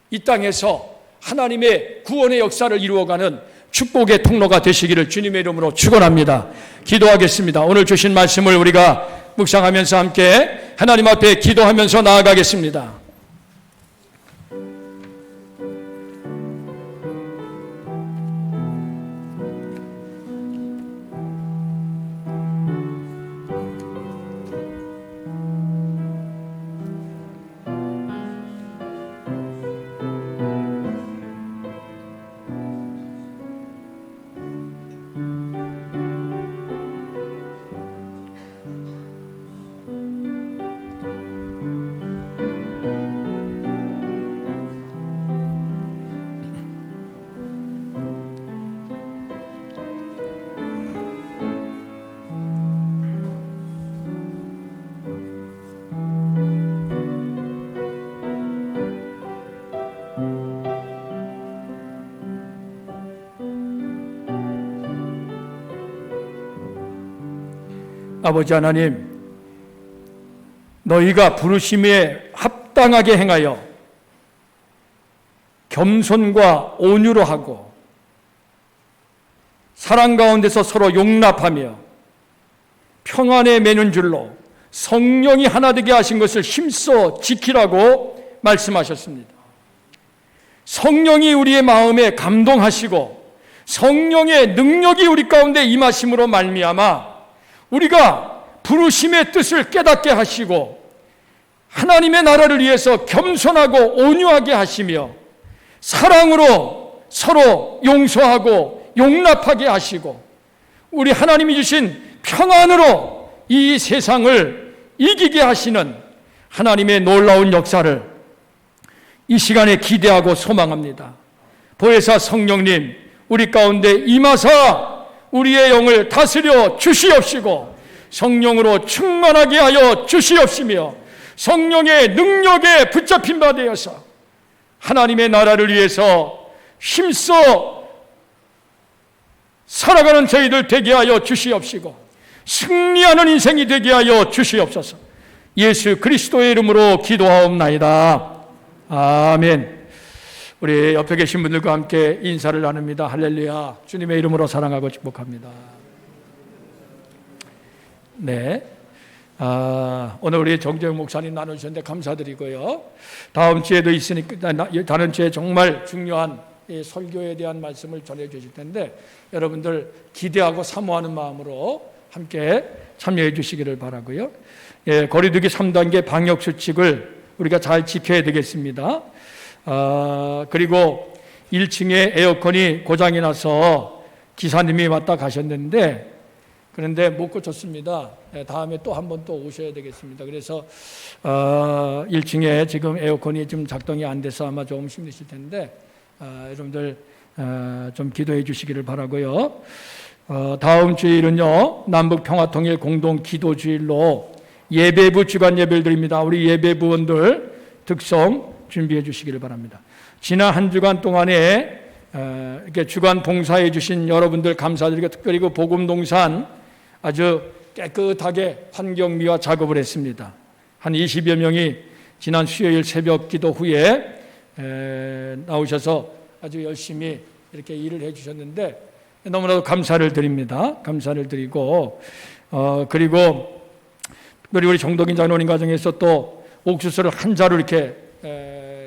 이 땅에서 하나님의 구원의 역사를 이루어가는 축복의 통로가 되시기를 주님의 이름으로 축원합니다. 기도하겠습니다. 오늘 주신 말씀을 우리가 묵상하면서 함께 하나님 앞에 기도하면서 나아가겠습니다. 아버지 하나님, 너희가 부르심에 합당하게 행하여 겸손과 온유로 하고 사랑 가운데서 서로 용납하며 평안에 매는 줄로 성령이 하나 되게 하신 것을 힘써 지키라고 말씀하셨습니다. 성령이 우리의 마음에 감동하시고 성령의 능력이 우리 가운데 임하심으로 말미암아 우리가 부르심의 뜻을 깨닫게 하시고 하나님의 나라를 위해서 겸손하고 온유하게 하시며 사랑으로 서로 용서하고 용납하게 하시고 우리 하나님이 주신 평안으로 이 세상을 이기게 하시는 하나님의 놀라운 역사를 이 시간에 기대하고 소망합니다. 보혜사 성령님, 우리 가운데 임하사 우리의 영을 다스려 주시옵시고 성령으로 충만하게 하여 주시옵시며 성령의 능력에 붙잡힌 바 되어서 하나님의 나라를 위해서 힘써 살아가는 저희들 되게 하여 주시옵시고 승리하는 인생이 되게 하여 주시옵소서. 예수 그리스도의 이름으로 기도하옵나이다. 아멘. 우리 옆에 계신 분들과 함께 인사를 나눕니다. 할렐루야. 주님의 이름으로 사랑하고 축복합니다. 네. 오늘 우리 정재영 목사님 나누셨는데 감사드리고요. 다음 주에도 있으니까, 다른 주에 정말 중요한 이 설교에 대한 말씀을 전해 주실 텐데, 여러분들 기대하고 사모하는 마음으로 함께 참여해 주시기를 바라고요. 예, 거리두기 3단계 방역 수칙을 우리가 잘 지켜야 되겠습니다. 그리고 1층에 에어컨이 고장이 나서 기사님이 왔다 가셨는데, 그런데 못 고쳤습니다. 다음에 또 한 번 또 오셔야 되겠습니다. 그래서 1층에 지금 에어컨이 좀 작동이 안 돼서 아마 좀 힘드실 텐데, 여러분들 좀 기도해 주시기를 바라고요. 다음 주일은요, 남북 평화통일 공동 기도주일로 예배부 주간 예배를 드립니다. 우리 예배부원들 특성 준비해 주시기를 바랍니다. 지난 한 주간 동안에 이렇게 주간 봉사해 주신 여러분들 감사드리고, 특별히 그 복음동산 아주 깨끗하게 환경미화 작업을 했습니다. 한 20여 명이 지난 수요일 새벽 기도 후에 나오셔서 아주 열심히 이렇게 일을 해 주셨는데 너무나도 감사를 드립니다. 감사를 드리고, 그리고 특별히 우리 정덕인 장로님 가정에서 또 옥수수를 한 자루 이렇게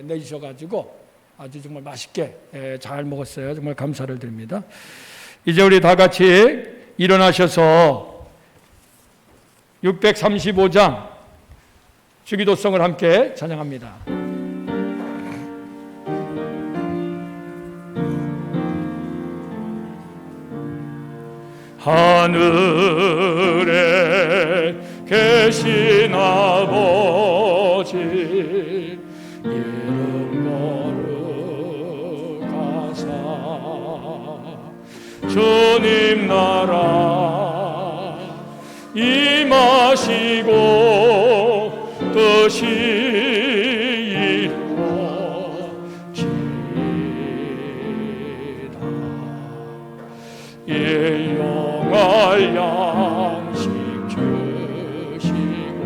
내주셔가지고 아주 정말 맛있게 잘 먹었어요. 정말 감사를 드립니다. 이제 우리 다 같이 일어나셔서 635장 주기도성을 함께 찬양합니다. 하늘에 계신 아버지 이름 거룩하사 주님 나라 임하시고 뜻이 이루어지다. 영할 양식 주시고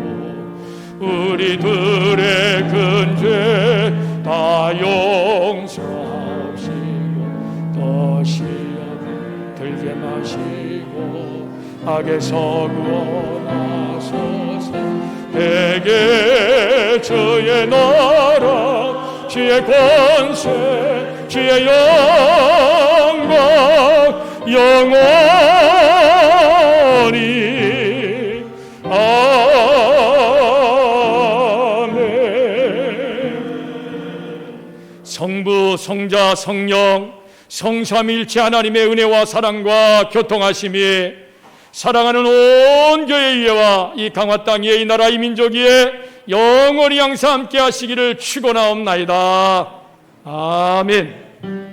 우리들의 근죄 다 용서하시고 또 시험 들게 마시고 악에서 구원하소서. 대개 주의 나라 주의 권세 주의 영광 영원히 아멘. 성부 성자 성령 성삼일체 하나님의 은혜와 사랑과 교통하심이 사랑하는 온 교회 위에와 이 강화 땅 위에 이 나라 이 민족 위에 영원히 항상 함께 하시기를 축원하옵나이다. 아멘.